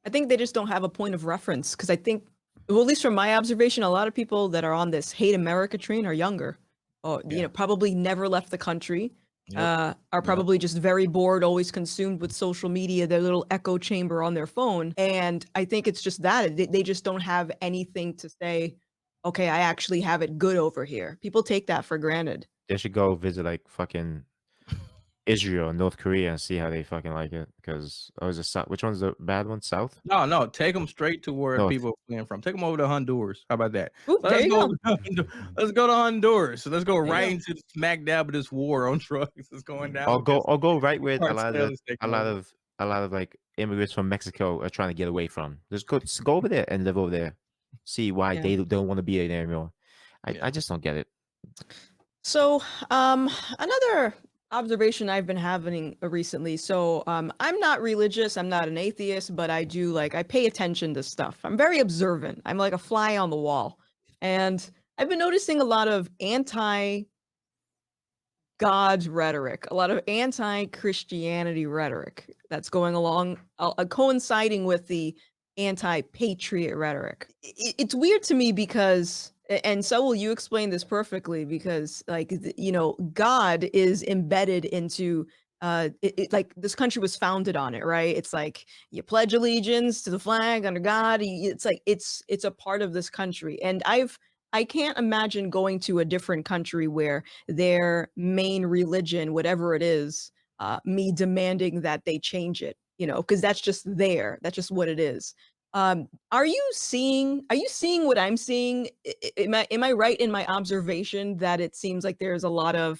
I think they just don't have a point of reference because I think, well, at least from my observation, a lot of people that are on this hate America train are younger, or Yeah. probably never left the country, Yep. are probably just very bored, always consumed with social media, their little echo chamber on their phone, and I think it's just that they just don't have anything to say. Okay, I actually have it good over here. People take that for granted. they should go visit like fucking Israel and North Korea and see how they fucking like it. Because is it South? Which one's the bad one? South? No, take them straight to where North. people are fleeing from. Take them over to Honduras. How about that? Ooh, there Let's you go. go. Let's go to Honduras. Let's go you right go. into the smack dab of this war on drugs that's going down. Or go right where cartels a taking lot over. of like immigrants from Mexico are trying to get away from. Just go over there and live over there. See why Yeah. they don't want to be there anymore. Yeah. I just don't get it. So, another observation I've been having recently. So, I'm not religious, I'm not an atheist, but I do I pay attention to stuff. I'm very observant. I'm like a fly on the wall. And I've been noticing a lot of anti God rhetoric, a lot of anti-Christianity rhetoric that's going along, coinciding with the anti-patriot rhetoric. It's weird to me because, and so will you explain this perfectly, because God is embedded into like this country was founded on it, right? It's like you pledge allegiance to the flag under God. It's like it's a part of this country, and I can't imagine going to a different country where their main religion, whatever it is, me demanding that they change it, because that's just there. That's just what it is. Are you seeing what I'm seeing? Am I right in my observation that it seems like there's a lot of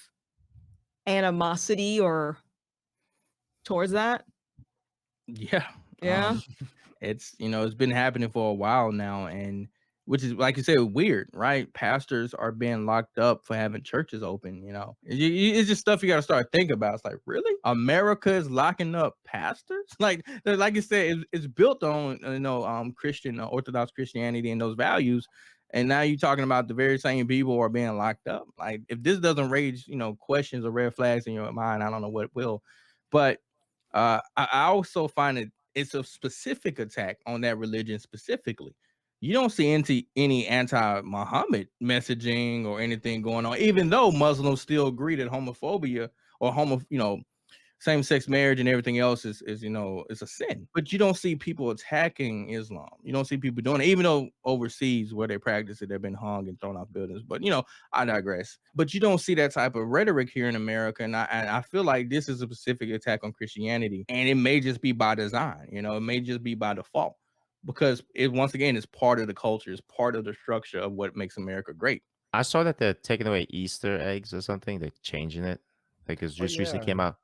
animosity or towards that? Yeah. Yeah. It's it's been happening for a while now, and which is like you said, weird, right? Pastors are being locked up for having churches open. It's just stuff you got to start thinking about. It's like, really, America is locking up pastors? Like you said, it's built on Christian Orthodox Christianity and those values, and now you're talking about the very same people are being locked up. Like, if this doesn't raise questions or red flags in your mind, I don't know what will. But I also find it's a specific attack on that religion specifically. You don't see any anti-Muhammad messaging or anything going on, even though Muslims still agree that homophobia or same-sex marriage and everything else is it's a sin. But you don't see people attacking Islam. You don't see people doing it, even though overseas where they practice it, they've been hung and thrown off buildings. But I digress. But you don't see that type of rhetoric here in America, and I feel like this is a specific attack on Christianity, and it may just be by design. It may just be by default, because once again, it's part of the culture, it's part of the structure of what makes America great. I saw that they're taking away Easter eggs or something. They're changing it. Like it just recently came out.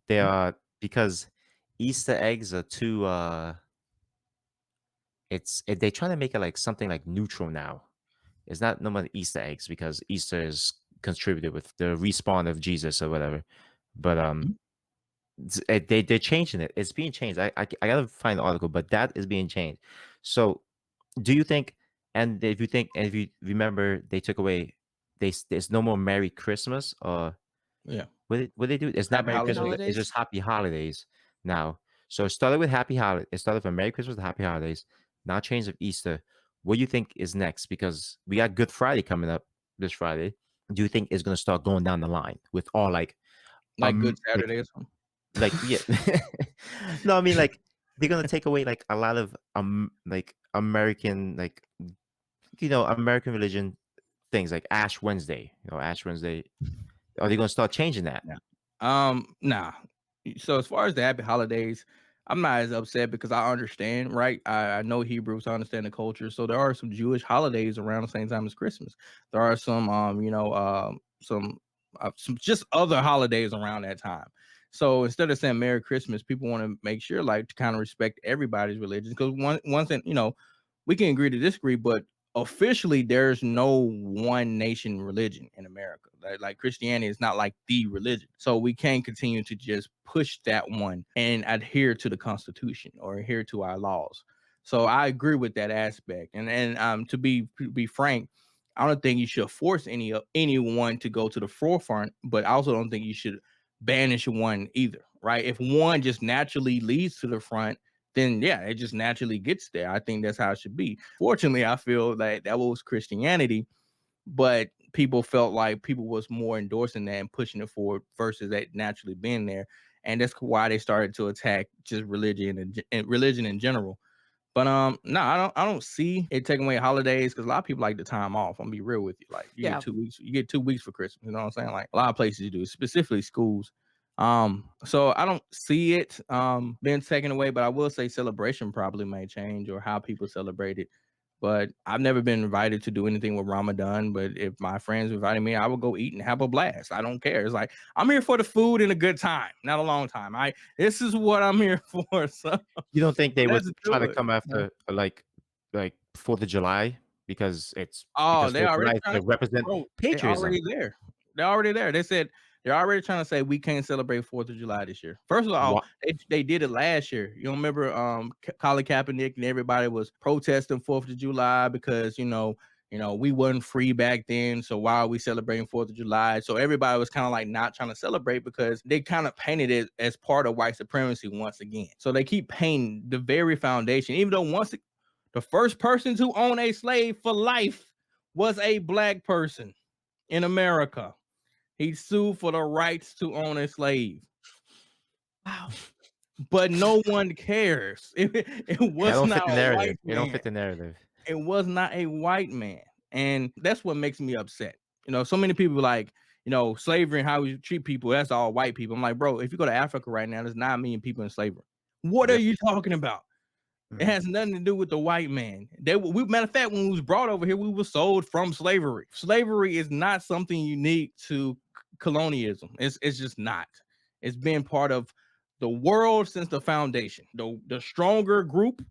They are because Easter eggs are too they're trying to make it like something like neutral now. It's not no more Easter eggs because Easter is contributed with the respawn of Jesus or whatever. But they're changing it. It's being changed. I gotta find the article, but that is being changed. So, do you think? And if you remember, they took away. There's no more Merry Christmas, or Yeah. what they do? It's not Happy Merry Christmas. holidays. It's just Holidays. Happy Holidays now. So it started with Happy Holiday. It started from Merry Christmas to Happy Holidays. Now change of Easter. What do you think is next? Because we got Good Friday coming up this Friday. Do you think it's gonna start going down the line with all Like Good like Saturday or something. yeah? No, I mean like they're gonna take away like a lot of like American American religion things like Ash Wednesday. Ash Wednesday. Are they gonna start changing that? Yeah. Nah. So as far as the happy holidays, I'm not as upset because I understand, right? I know Hebrews, I understand the culture. So there are some Jewish holidays around the same time as Christmas. There are some some just other holidays around that time. So instead of saying Merry Christmas, people want to make sure like to kind of respect everybody's religion. Because one thing, we can agree to disagree, but officially there's no one nation religion in America. Like Christianity is not like the religion. So we can't continue to just push that one and adhere to the Constitution or adhere to our laws. So I agree with that aspect. And to be frank, I don't think you should force anyone to go to the forefront, but I also don't think you should banish one either, right? If one just naturally leads to the front, then yeah, it just naturally gets there. I think that's how it should be. Fortunately, I feel that was Christianity, but people felt like people was more endorsing that and pushing it forward versus that naturally being there, and that's why they started to attack just and religion in general. But no, I don't see it taking away holidays because a lot of people like the time off. I'm gonna be real with you. Like you Yeah. get 2 weeks, you get 2 weeks for Christmas. You know what I'm saying? Like a lot of places do, specifically schools. So I don't see it being taken away, but I will say celebration probably may change or how people celebrate it. But I've never been invited to do anything with Ramadan. But if my friends invited me, I would go eat and have a blast. I don't care. It's like I'm here for the food and a good time, not a long time. This is what I'm here for. So You don't think they would let's try do to it. come after like 4th of July because Oh, they 4th of July already is trying to to, represent bro. They patriotism. already there. They're already there. They said they're already trying to say we can't celebrate 4th of July this year. First of all, What? they did it last year. You don't remember Colin Kaepernick and everybody was protesting 4th of July because we wasn't free back then. So why are we celebrating 4th of July? So everybody was kind of like not trying to celebrate because they kind of painted it as part of white supremacy once again. So they keep painting the very foundation, even though the first person to own a slave for life was a black person in America. He sued for the rights to own a slave. Wow. But no one cares. It I was don't not fit the a narrative. white It don't man. fit the narrative. It was not a white man. And that's what makes me upset. So many people like, slavery and how we treat people, that's all white people. I'm like, bro, if you go to Africa right now, there's 9 million people in slavery. What are Yep. you talking about? It has nothing to do with the white man. Matter of fact, when we was brought over here, we were sold from slavery. Slavery is not something unique to colonialism. It's just not. It's been part of the world since the foundation. The stronger group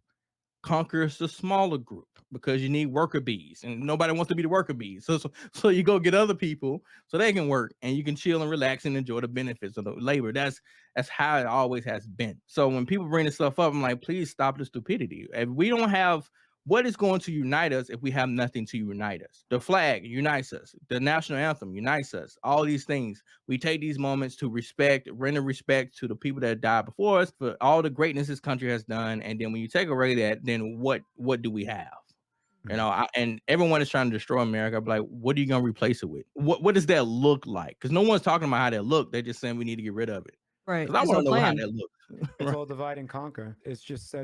conquers the smaller group because you need worker bees and nobody wants to be the worker bees. So you go get other people so they can work and you can chill and relax and enjoy the benefits of the labor. That's how it always has been. So when people bring this stuff up, I'm like, please stop the stupidity. If we don't have what is going to unite us if we have nothing to unite us? The flag unites us. The national anthem unites us. All these things. We take these moments to render respect to the people that died before us for all the greatness this country has done. And then when you take away that, then what do we have? And everyone is trying to destroy America. I'm like, what are you gonna replace it with? What does that look like? Because no one's talking about how that look. They're just saying we need to get rid of it. Right. Because I There's want no to know how plan. that looks. It's all divide and conquer. It's just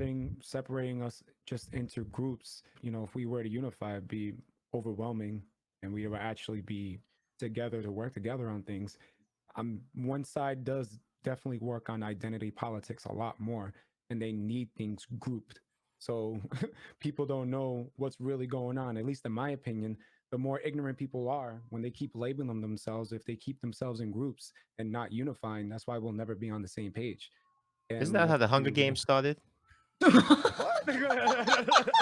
separating us just into groups. If we were to unify, it'd be overwhelming, and we would actually be together to work together on things. One side does definitely work on identity politics a lot more, and they need things grouped. So people don't know what's really going on. At least in my opinion, the more ignorant people are when they keep labeling themselves, if they keep themselves in groups and not unifying, that's why we'll never be on the same page. Isn't And that how let's the Hunger see Games started? what?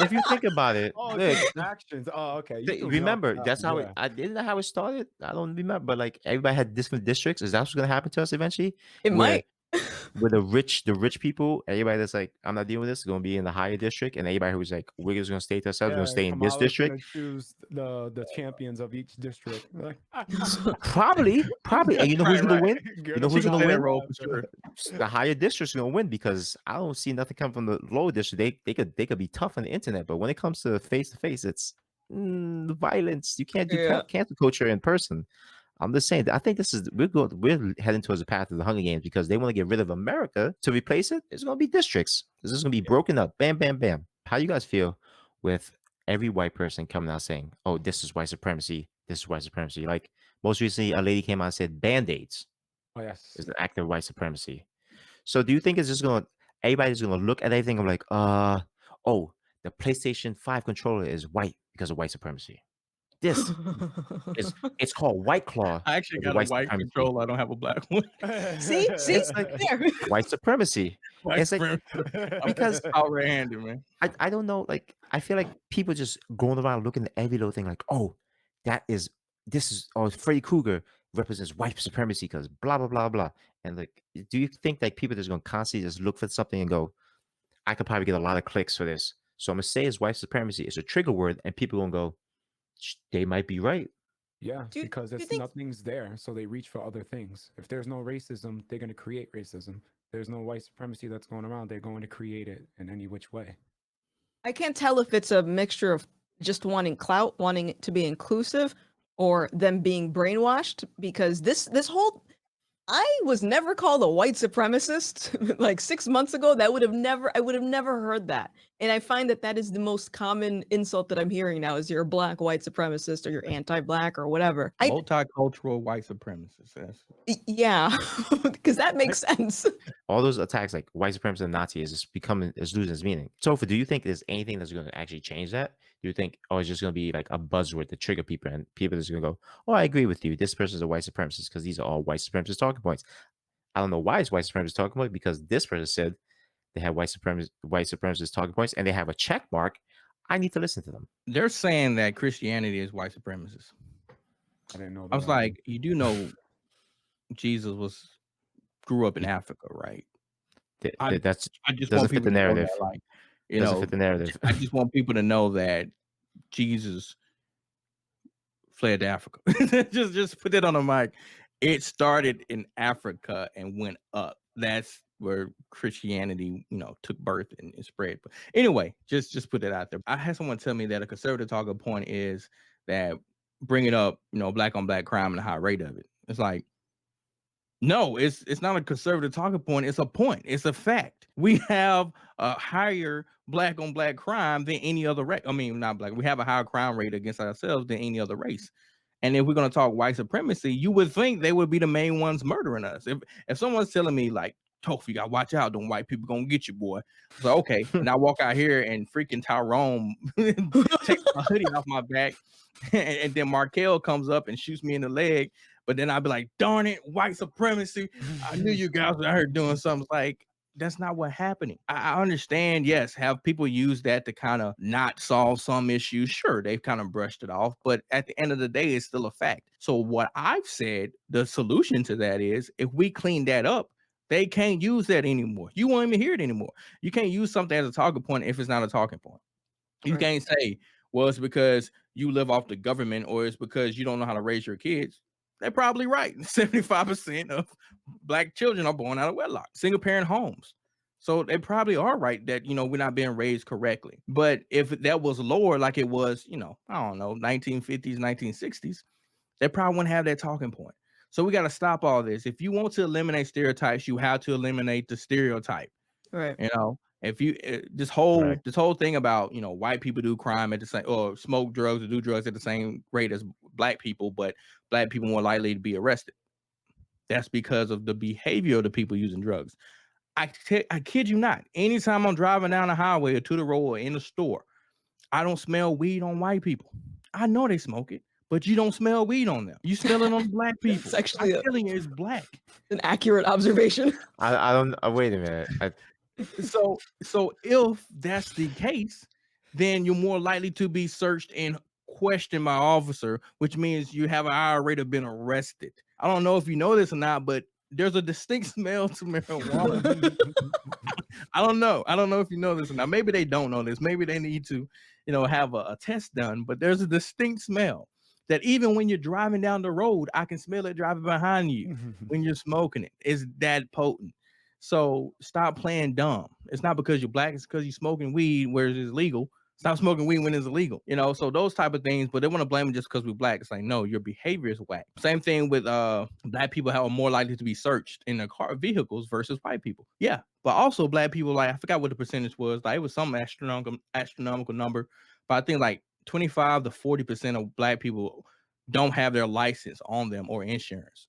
If you think about it, Oh, look, it's actions. Oh, okay. You threw me off remember with that that's one. how Yeah. isn't that how it started? I don't remember, but like everybody had different districts. Is that what's gonna happen to us eventually? It Where might. with the rich people, everybody that's like, I'm not dealing with this, is gonna be in the higher district, and everybody who's like, we're just gonna stay to ourselves, we're gonna Yeah, stay in this Kamala's gonna district. choose the champions of each district. Like, Probably, and you know who's Right, gonna right. win? get You know them She who's can gonna play that win? role for sure. The higher district's gonna win because I don't see nothing come from the lower district. They could be tough on the internet, but when it comes to face, it's the violence. You can't do Yeah. cancel culture in person. I'm just saying that I think we're heading towards the path of the Hunger Games because they want to get rid of America to replace it. It's gonna be districts. This is gonna be broken up. Bam, bam, bam. How you guys feel with every white person coming out saying, "Oh, this is white supremacy. This is white supremacy." Like most recently, a lady came out and said, "Band-aids oh yes, is an act of white supremacy." So do you think it's just gonna everybody's gonna look at everything and like, oh, the PlayStation 5 controller is white because of white supremacy. This is it's called White Claw I actually because of got a white white supremacy. controller. I don't have a black one. See, It's like there. white supremacy. White It's like supremacy. because All red-handed, man. I don't know, like I feel like people just going around looking at every little thing like, oh, this is Freddy Krueger represents white supremacy because blah blah blah blah. And like, do you think like people just gonna constantly just look for something and go, I could probably get a lot of clicks for this. So I'm gonna say it's white supremacy. It's a trigger word, and people gonna go, They might be right." yeah, Do you, because do you it's think nothing's there, so they reach for other things. If there's no racism, they're gonna create racism. There's no white supremacy that's going around. They're going to create it in any which way. I can't tell if it's a mixture of just wanting clout, wanting it to be inclusive, or them being brainwashed? Because this whole I was never called a white supremacist like 6 months ago. I would have never heard that. And I find that that is the most common insult that I'm hearing now is you're a black white supremacist or you're anti-black or whatever. Multicultural white supremacists. Yeah, because that makes sense. All those attacks like white supremacy and Nazi is just losing its meaning. Topher, do you think there's anything that's going to actually change that? Do you think, oh, it's just going to be like a buzzword to trigger people and people are just going to go, oh, I agree with you. This person's a white supremacist because these are all white supremacist talking points. I don't know why it's white supremacist talking point because this person said they have white supremacist talking points and they have a check mark. I need to listen to them. They're saying that Christianity is white supremacist. I didn't know that. I was like, you do know Jesus grew up in Africa, right? I That's I just doesn't want fit the people to know narrative. that, like, Doesn't fit the narrative. I just want people to know that Jesus fled to Africa. just put that on the mic. It started in Africa and went up. That's where Christianity, took birth and spread. But anyway, just put that out there. I had someone tell me that a conservative talking point is that bringing up, black on black crime and the high rate of it. It's like, no, it's not a conservative talking point. It's a point. It's a fact. We have a higher black on black crime than any other race. I mean, not black. We have a higher crime rate against ourselves than any other race. And if we're going to talk white supremacy, you would think they would be the main ones murdering us. If someone's telling me like, Topher, you got to watch out. Them white people going to get you, boy. So, okay. And I walk out here and freaking Tyrone takes my hoodie off my back. And then Markel comes up and shoots me in the leg. But then I'd be like, darn it, white supremacy. I knew you guys were out here doing something. Like, that's not what's happening. I understand, yes, have people use that to kind of not solve some issues. Sure, they've kind of brushed it off. But at the end of the day, it's still a fact. So what I've said, the solution to that is if we clean that up, they can't use that anymore. You won't even hear it anymore. You can't use something as a talking point if it's not a talking point. You can't say, well, it's because you live off the government or it's because you don't know how to raise your kids. They're probably right. 75% of black children are born out of wedlock, single parent homes. So they probably are right that, we're not being raised correctly. But if that was lower, like it was, I don't know, 1950s, 1960s, they probably wouldn't have that talking point. So we got to stop all this. If you want to eliminate stereotypes, you have to eliminate the stereotype. Right. If you this whole thing about white people do crime at the same or smoke drugs or do drugs at the same rate as black people, but black people more likely to be arrested. That's because of the behavior of the people using drugs. I kid you not. Anytime I'm driving down the highway or to the road or in the store, I don't smell weed on white people. I know they smoke it, but you don't smell weed on them. You smell it on black people. It's actually I'm telling you, it's black. An accurate observation. I don't. Wait a minute. So if that's the case, then you're more likely to be searched and questioned by officer, which means you have a higher rate of being arrested. I don't know if you know this or not, but there's a distinct smell to marijuana. I don't know. I don't know if you know this or not. Maybe they don't know this. Maybe they need to, have a test done. But there's a distinct smell that even when you're driving down the road, I can smell it driving behind you when you're smoking it. It's that potent. So stop playing dumb. It's not because you're black. It's because you're smoking weed where it is legal. Stop smoking weed when it's illegal. So those type of things. But they want to blame it just because we're black. It's like, no, your behavior is whack. Same thing with black people are more likely to be searched in their car vehicles versus white people. Yeah, but also black people, like, I forgot what the percentage was. Like, it was some astronomical number, but I think like 25 to 40% of black people don't have their license on them or insurance.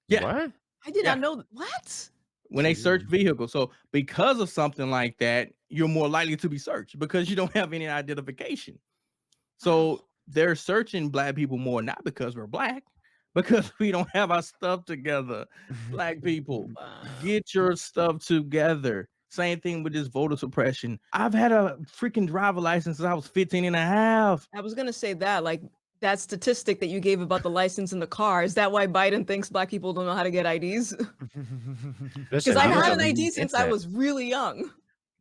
Yeah. What? I did not know what? When they search vehicles. So because of something like that, you're more likely to be searched because you don't have any identification. So they're searching black people more, not because we're black, because we don't have our stuff together. Black people, get your stuff together. Same thing with this voter suppression. I've had a freaking driver license since I was 15 and a half. I was going to say that, like, that statistic that you gave about the license in the car, is that why Biden thinks black people don't know how to get IDs? Because I've had an ID since I was really young.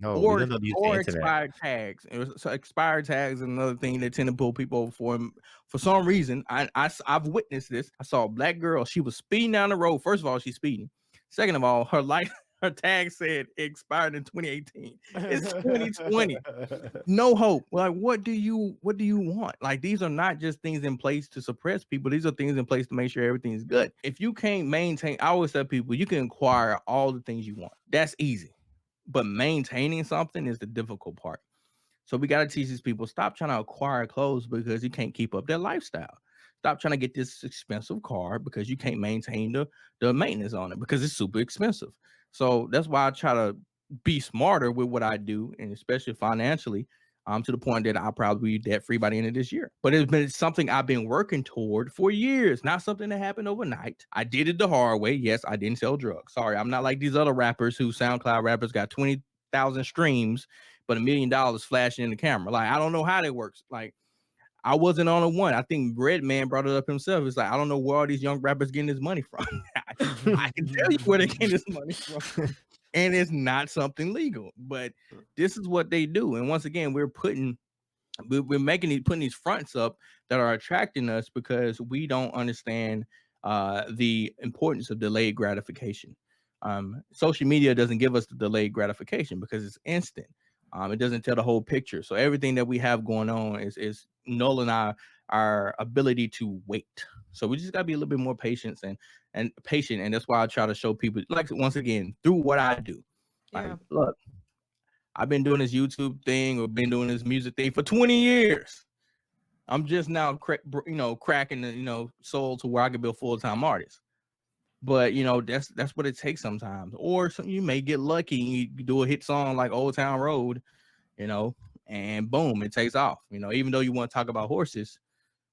No, we don't know the internet. Expired tags. So expired tags is another thing that tend to pull people over for. And for some reason, I've witnessed this. I saw a black girl. She was speeding down the road. First of all, she's speeding. Second of all, her tag said it expired in 2018. It's 2020. No hope. Like, what do you want? Like, these are not just things in place to suppress people. These are things in place to make sure everything's good. If you can't maintain, I always tell people, you can acquire all the things you want. That's easy. But maintaining something is the difficult part. So we got to teach these people, stop trying to acquire clothes because you can't keep up their lifestyle. Stop trying to get this expensive car because you can't maintain the maintenance on it because it's super expensive. So that's why I try to be smarter with what I do, and especially financially, to the point that I'll probably be debt free by the end of this year. But it's been something I've been working toward for years, not something that happened overnight. I did it the hard way. Yes, I didn't sell drugs. Sorry, I'm not like these other rappers who SoundCloud rappers got 20,000 streams, but $1 million flashing in the camera. Like, I don't know how that works. Like, I wasn't on a one. I think Redman brought it up himself. It's like, I don't know where all these young rappers getting this money from. I can tell you where they getting this money from. And it's not something legal, but this is what they do. And once again, we're putting these fronts up that are attracting us because we don't understand the importance of delayed gratification. Social media doesn't give us the delayed gratification because it's instant. It doesn't tell the whole picture. So everything that we have going on is nulling our ability to wait. So we just gotta be a little bit more patient and patient. And that's why I try to show people, like, once again, through what I do. Yeah. Like, look, I've been doing this YouTube thing or been doing this music thing for 20 years. I'm just now cracking the soul to where I can be a full-time artist. But that's what it takes sometimes. Or you may get lucky and you do a hit song like Old Town Road, and boom, it takes off. Even though you want to talk about horses,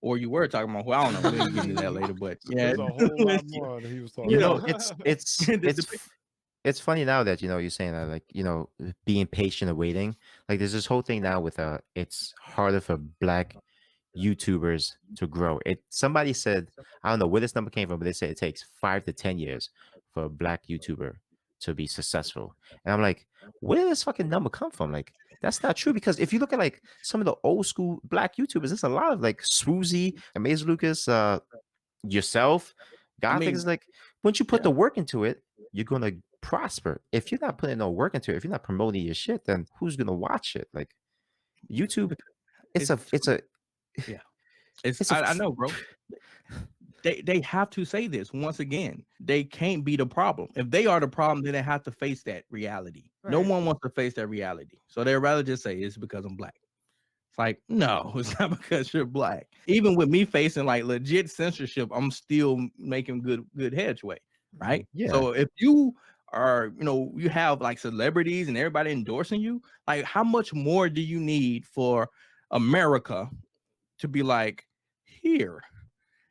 or you were talking about, well, I don't know, we'll get into that later. But yeah, there's a whole lot more that he was talking about. It's funny now that you're saying that, like, being patient and waiting. Like, there's this whole thing now with it's harder for black YouTubers to grow. Somebody said, I don't know where this number came from, but they said it takes 5 to 10 years for a black YouTuber to be successful. And I'm like, where did this fucking number come from? Like, that's not true, because if you look at like some of the old school black YouTubers, there's a lot of like Swoozy, Amaze Lucas, yourself, Gothic. Is like, once you put the work into it, you're gonna prosper. If you're not putting no work into it, if you're not promoting your shit, then who's gonna watch it? Like, YouTube, I know, bro. They have to say this once again. They can't be the problem. If they are the problem, then they have to face that reality. Right. No one wants to face that reality, so they'd rather just say it's because I'm black. It's like, no, it's not because you're black. Even with me facing like legit censorship, I'm still making good headway, right? Yeah. So if you are, you have like celebrities and everybody endorsing you, like, how much more do you need for America to be like, here,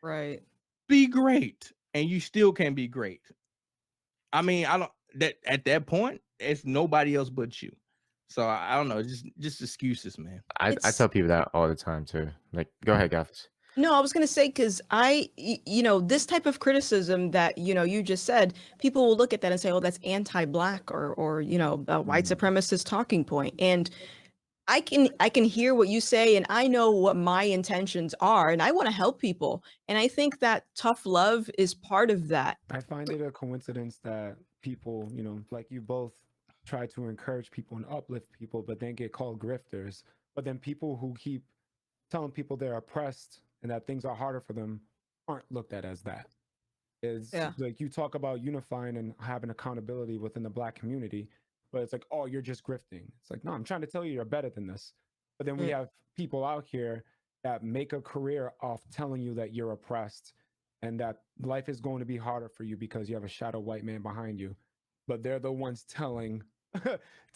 right, be great, and you still can't be great? I mean, at that point, it's nobody else but you. So I don't know, just excuses, man. I tell people that all the time too. Like, go ahead, Gaffis. No, I was going to say, because this type of criticism that, you just said, people will look at that and say, oh, that's anti-black or, a white supremacist talking point. And I can hear what you say, and I know what my intentions are, and I want to help people. And I think that tough love is part of that. I find it a coincidence that people, like you both try to encourage people and uplift people, but then get called grifters. But then people who keep telling people they're oppressed and that things are harder for them aren't looked at as that. Is Yeah. like you talk about unifying and having accountability within the black community, but it's like, oh, you're just grifting. It's like, no, I'm trying to tell you you're better than this. But then we have people out here that make a career off telling you that you're oppressed and that life is going to be harder for you because you have a shadow white man behind you. But they're the ones telling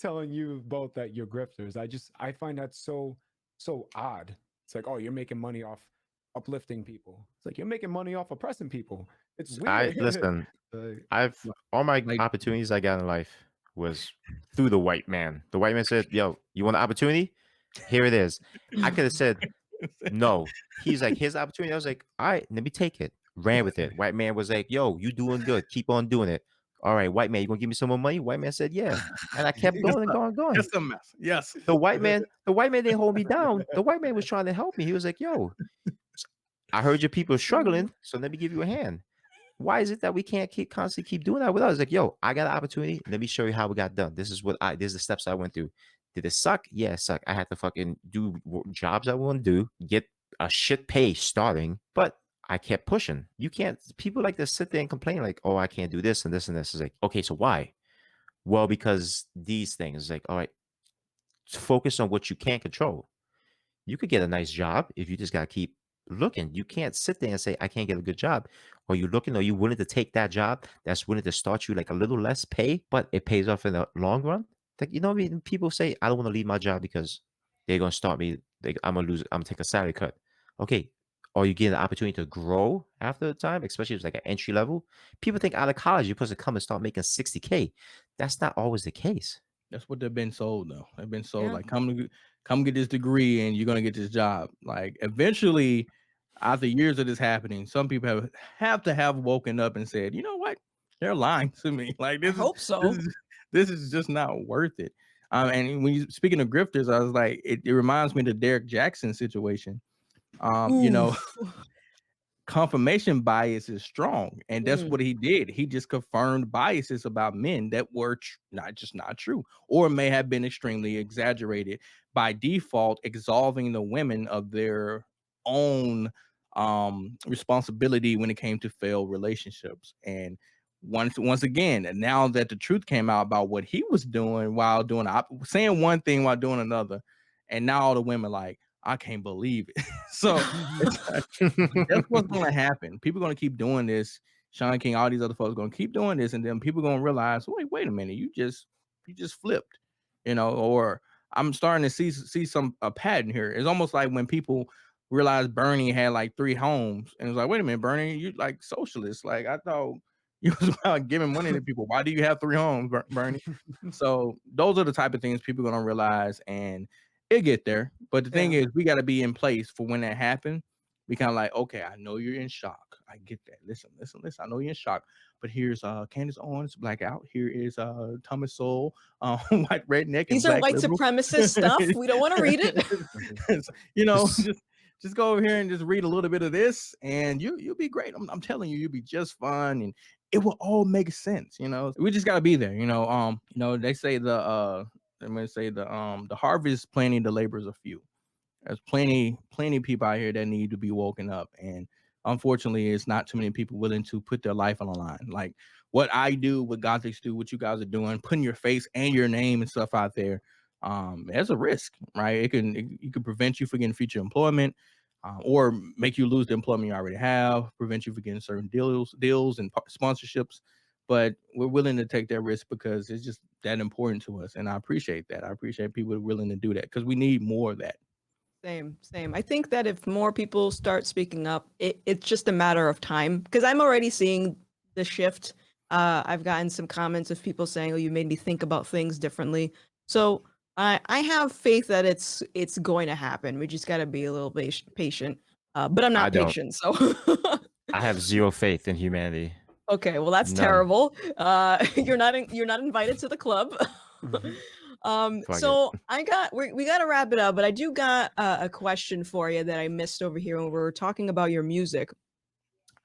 telling you both that you're grifters. I find that so odd. It's like, oh, you're making money off uplifting people. It's like you're making money off oppressing people. It's I weird. listen. Like, I've all my Like- opportunities I got in life was through the white man. The white man said, "Yo, you want an opportunity? Here it is." I could have said no. He's like, "Here's the opportunity." I was like, "All right, let me take it." Ran with it. White man was like, "Yo, you doing good. Keep on doing it." All right, white man, you gonna give me some more money? White man said, "Yeah," and I kept going and going and going. Just a mess. Yes. The white man didn't hold me down. The white man was trying to help me. He was like, "Yo, I heard your people are struggling, so let me give you a hand." Why is it that we can't constantly keep doing that with us? Like, yo, I got an opportunity. Let me show you how it got done. This is the steps I went through. Did it suck? Yeah, it sucked. I had to fucking do jobs I want to do, get a shit pay starting, but I kept pushing. You can't, people like to sit there and complain, like, oh, I can't do this and this and this. It's like, okay, so why? Well, because these things, like, all right, focus on what you can't control. You could get a nice job if you just got to keep looking. You can't sit there and say, I can't get a good job. Or you looking, or you willing to take that job that's willing to start you like a little less pay, but it pays off in the long run. Like, you know what I mean? People say, I don't want to leave my job because they're going to start me. I'm going to lose, I'm going to take a salary cut. Okay. Or you get an opportunity to grow after the time, especially if it's like an entry level. People think out of college, you're supposed to come and start making 60K. That's not always the case. That's what they've been sold though. They've been sold Yeah. like come get this degree and you're gonna get this job. Like eventually, after years of this happening, some people have to have woken up and said, you know what? They're lying to me. Like I hope so. This is just not worth it. And when you speaking of grifters, I was like, it reminds me of the Derek Jackson situation. Confirmation bias is strong, and that's what he did. He just confirmed biases about men that were not true, or may have been extremely exaggerated, by default absolving the women of their own responsibility when it came to failed relationships. And once again, and now that the truth came out about what he was doing while doing saying one thing while doing another, and now all the women like, I can't believe it. So that's what's going to happen. People are going to keep doing this. Sean King, all these other folks going to keep doing this, and then people are going to realize, wait a minute, you just flipped, Or I'm starting to see a pattern here. It's almost like when people realized Bernie had like 3 homes, and it's like, wait a minute, Bernie, you like socialist? Like I thought you was about giving money to people. Why do you have 3 homes, Bernie? So those are the type of things people are going to realize, and it'll get there. But the thing is, we got to be in place for when that happens. We kind of like, okay, I know you're in shock. I get that. Listen. I know you're in shock. But here's Candace Owens, Blackout. Here is Thomas Sowell, white redneck. These and are black white liberal. supremacist stuff. We don't want to read it. Just go over here and just read a little bit of this, and you'll be great. I'm telling you, you'll be just fine, and it will all make sense. We just gotta be there. They say the harvest is plenty, the laborers are few. There's plenty of people out here that need to be woken up, and unfortunately, it's not too many people willing to put their life on the line. Like what I do, what Gothics do, what you guys are doing, putting your face and your name and stuff out there. There's a risk, right? It can prevent you from getting future employment, or make you lose the employment you already have, prevent you from getting certain deals and sponsorships. But we're willing to take that risk because it's just that important to us, and I appreciate that. I appreciate people willing to do that because we need more of that. Same. I think that if more people start speaking up, it's just a matter of time, because I'm already seeing the shift. I've gotten some comments of people saying, "Oh, you made me think about things differently." So I have faith that it's going to happen. We just got to be a little patient. but I'm I not don't. patient, so. I have zero faith in humanity. Okay, well that's None. terrible. You're not invited to the club. Fuck it. So we got to wrap it up, but I do got a question for you that I missed over here when we were talking about your music.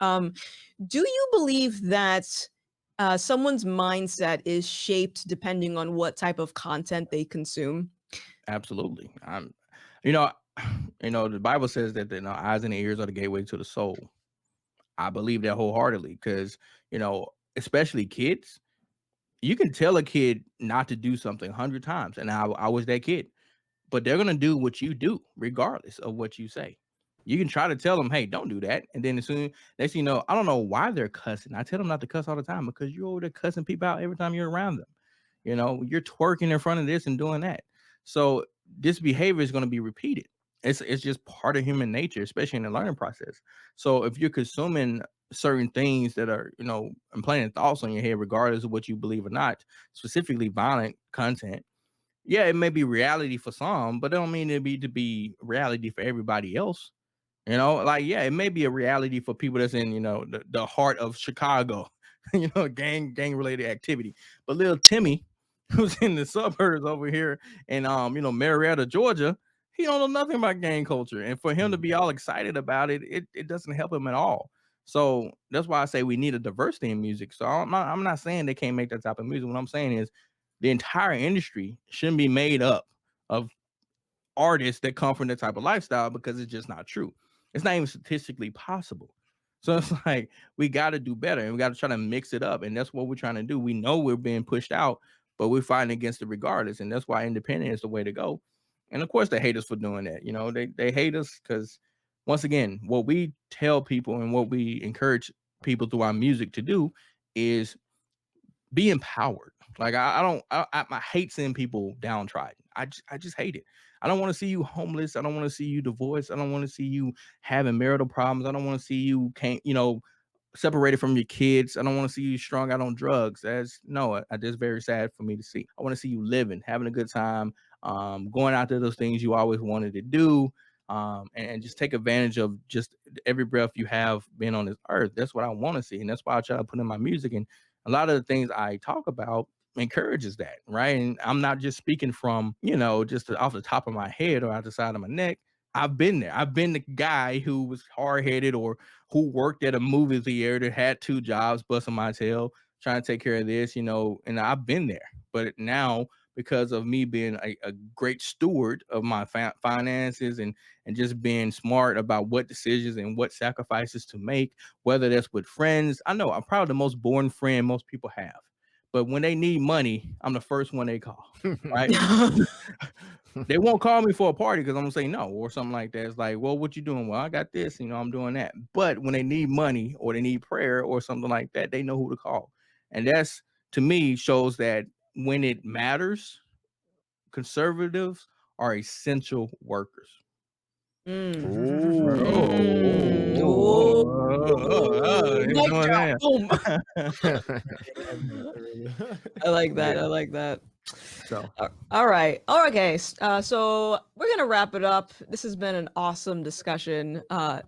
Do you believe that someone's mindset is shaped depending on what type of content they consume? Absolutely. You know, the Bible says that the eyes and the ears are the gateway to the soul. I believe that wholeheartedly because, especially kids, you can tell a kid not to do something 100 times. And I was that kid, but they're going to do what you do regardless of what you say. You can try to tell them, hey, don't do that. And then as soon as you know, I don't know why they're cussing. I tell them not to cuss all the time because you're over there cussing people out every time you're around them. You're twerking in front of this and doing that. So this behavior is going to be repeated. It's just part of human nature, especially in the learning process. So if you're consuming certain things that are, implanting thoughts on your head, regardless of what you believe or not, specifically violent content, yeah, it may be reality for some, but it don't mean it to be reality for everybody else. Yeah, it may be a reality for people that's in, the heart of Chicago, gang related activity. But little Timmy, who's in the suburbs over here in Marietta, Georgia, he don't know nothing about gang culture. And for him to be all excited about it, it doesn't help him at all. So that's why I say we need a diversity in music. So I'm not saying they can't make that type of music. What I'm saying is the entire industry shouldn't be made up of artists that come from that type of lifestyle because it's just not true. It's not even statistically possible. So it's like we got to do better and we got to try to mix it up. And that's what we're trying to do. We know we're being pushed out, but we're fighting against it regardless. And that's why independent is the way to go. And of course, they hate us for doing that. They hate us because, once again, what we tell people and what we encourage people through our music to do is be empowered. Like I hate seeing people downtrodden. I just hate it. I don't want to see you homeless. I don't want to see you divorced. I don't want to see you having marital problems. I don't want to see you separated from your kids. I don't want to see you strung out on drugs. That's very sad for me to see. I want to see you living, having a good time, going out to those things you always wanted to do, and just take advantage of just every breath you have being on this earth. That's what I want to see, and that's why I try to put in my music. And a lot of the things I talk about encourages that, right? And I'm not just speaking from, just off the top of my head or out the side of my neck. I've been there. I've been the guy who was hard-headed or who worked at a movie theater, had 2 jobs, busting my tail, trying to take care of this, and I've been there. But now, because of me being a great steward of my finances and just being smart about what decisions and what sacrifices to make, whether that's with friends, I know I'm probably the most boring friend most people have. But when they need money, I'm the first one they call, right? They won't call me for a party because I'm gonna say no or something like that. It's like, well, what you doing? Well, I got this, I'm doing that. But when they need money or they need prayer or something like that, they know who to call. And that's, to me, shows that when it matters, conservatives are essential workers. Mm. He was Mic doing drop. that. Boom. I like that. Yeah. I like that. So All right. Okay. So we're gonna wrap it up. This has been an awesome discussion.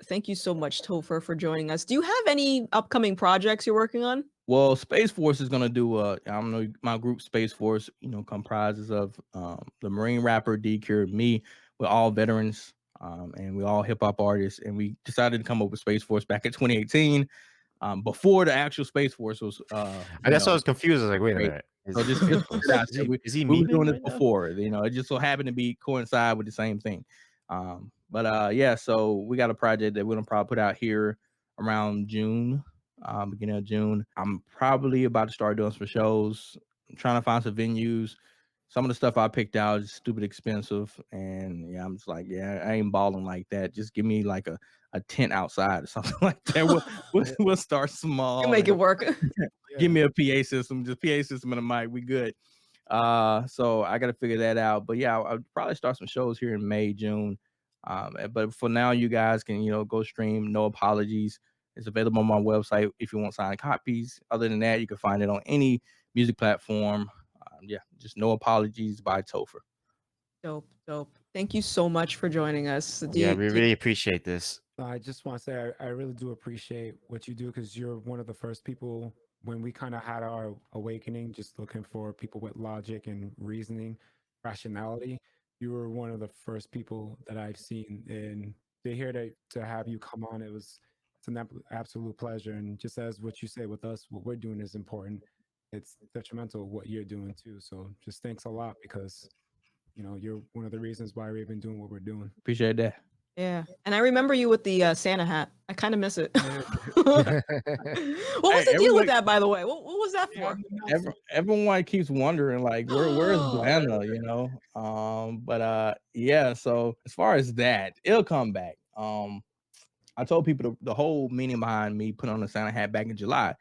Thank you so much, Topher, for joining us. Do you have any upcoming projects you're working on? Well, Space Force is gonna do I don't know, my group Space Force, comprises of the Marine rapper D Cure, me, we're all veterans, and we're all hip hop artists, and we decided to come up with Space Force back in 2018, before the actual Space Force was That's why I was confused. I was like, wait a great. minute. So just put it out there. Is he We were doing memeing this right now? before, it just so happened to be coincide with the same thing. But so we got a project that we're gonna probably put out here around June, beginning of June. I'm probably about to start doing some shows. I'm trying to find some venues. Some of the stuff I picked out is stupid expensive, and yeah, I'm just like, yeah, I ain't balling like that. Just give me like a tent outside or something like that. We'll start small. You make it work. Give me a PA system, just PA system and a mic. We good. So I got to figure that out. But yeah, I'll probably start some shows here in May, June. But for now, you guys can go stream. No Apologies. It's available on my website if you want signed copies. Other than that, you can find it on any music platform. Just No Apologies by Topher. Dope. Thank you so much for joining us. Yeah, we really appreciate this. I just want to say I really do appreciate what you do because you're one of the first people when we kind of had our awakening, just looking for people with logic and reasoning, rationality. You were one of the first people that I've seen, and to hear that to have you come on, it's an absolute pleasure. And just as what you say with us, what we're doing is important. It's detrimental what you're doing too. So just thanks a lot because you're one of the reasons why we're even doing what we're doing. Appreciate that. Yeah. And I remember you with the Santa hat. I kind of miss it. What was Hey, the deal with everybody, that, by the way? What was that for? everyone keeps wondering like where's Blana, you know? But yeah, so as far as that, it'll come back. I told people the whole meaning behind me putting on the Santa hat back in July.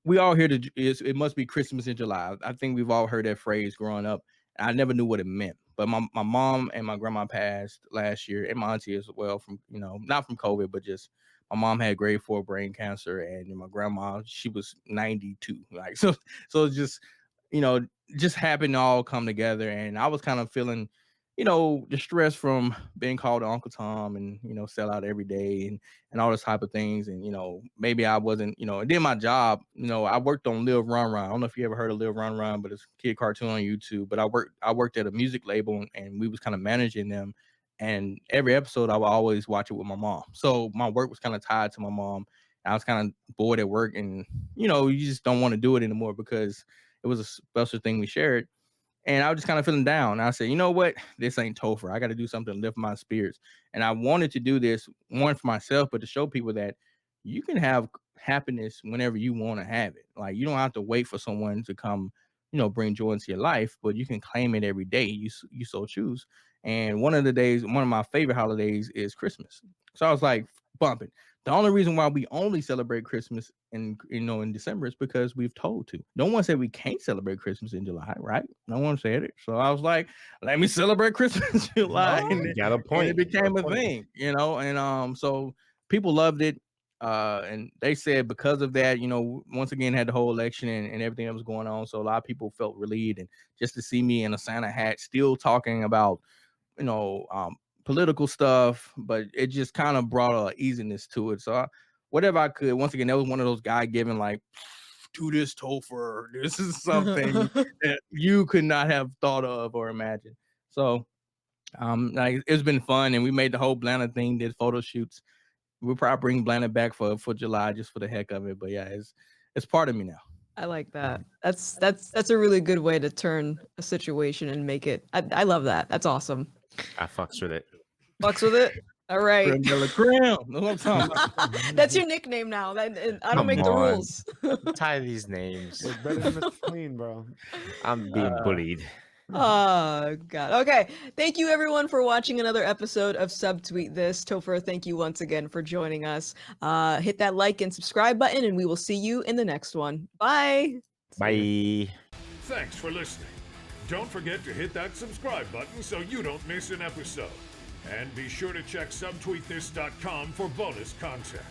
We all hear it must be Christmas in July. I think we've all heard that phrase growing up. I never knew what it meant. But my mom and my grandma passed last year, and my auntie as well, from not from COVID, but just my mom had grade 4 brain cancer, and my grandma, she was 92. Like so it's just just happened to all come together, and I was kind of feeling the stress from being called Uncle Tom and sell out every day and all this type of things. And maybe I wasn't, and then my job, I worked on Live Run Run. I don't know if you ever heard of Live Run Run, but it's a kid cartoon on YouTube. But I worked at a music label, and we was kind of managing them, and every episode I would always watch it with my mom. So my work was kind of tied to my mom. I was kind of bored at work, and you just don't want to do it anymore because it was a special thing we shared. And I was just kind of feeling down. And I said, you know what? This ain't Topher. I got to do something to lift my spirits. And I wanted to do this, one, for myself, but to show people that you can have happiness whenever you want to have it. Like, you don't have to wait for someone to come, bring joy into your life, but you can claim it every day you so choose. And one of my favorite holidays is Christmas. So I was like, bumping. The only reason why we only celebrate Christmas in December is because we've told to. No one said we can't celebrate Christmas in July, right? No one said it. So I was like, let me celebrate Christmas in July. You got a And point. it became a thing, and so people loved it. And they said because of that, once again had the whole election and everything that was going on. So a lot of people felt relieved, and just to see me in a Santa hat still talking about, political stuff, but it just kind of brought a easiness to it. So whatever I could, once again, that was one of those guy giving like, do this, Topher. This is something that you could not have thought of or imagined. So like, it's been fun, and we made the whole Blana thing, did photo shoots. We'll probably bring Blana back for July just for the heck of it. But yeah, it's part of me now. I like that. That's a really good way to turn a situation and make it. I love that. That's awesome. I fucks with it. Fucks with it. All right. Creme de la creme. That's what I'm talking about. That's your nickname now. I don't Come make the on. rules. Tie these names. It's better than Mr. Clean, bro. I'm being bullied. Oh God. Okay. Thank you everyone for watching another episode of Subtweet This. Topher, thank you once again for joining us. Hit that like and subscribe button, and we will see you in the next one. Bye. Bye. Thanks for listening. Don't forget to hit that subscribe button so you don't miss an episode. And be sure to check subtweetthis.com for bonus content.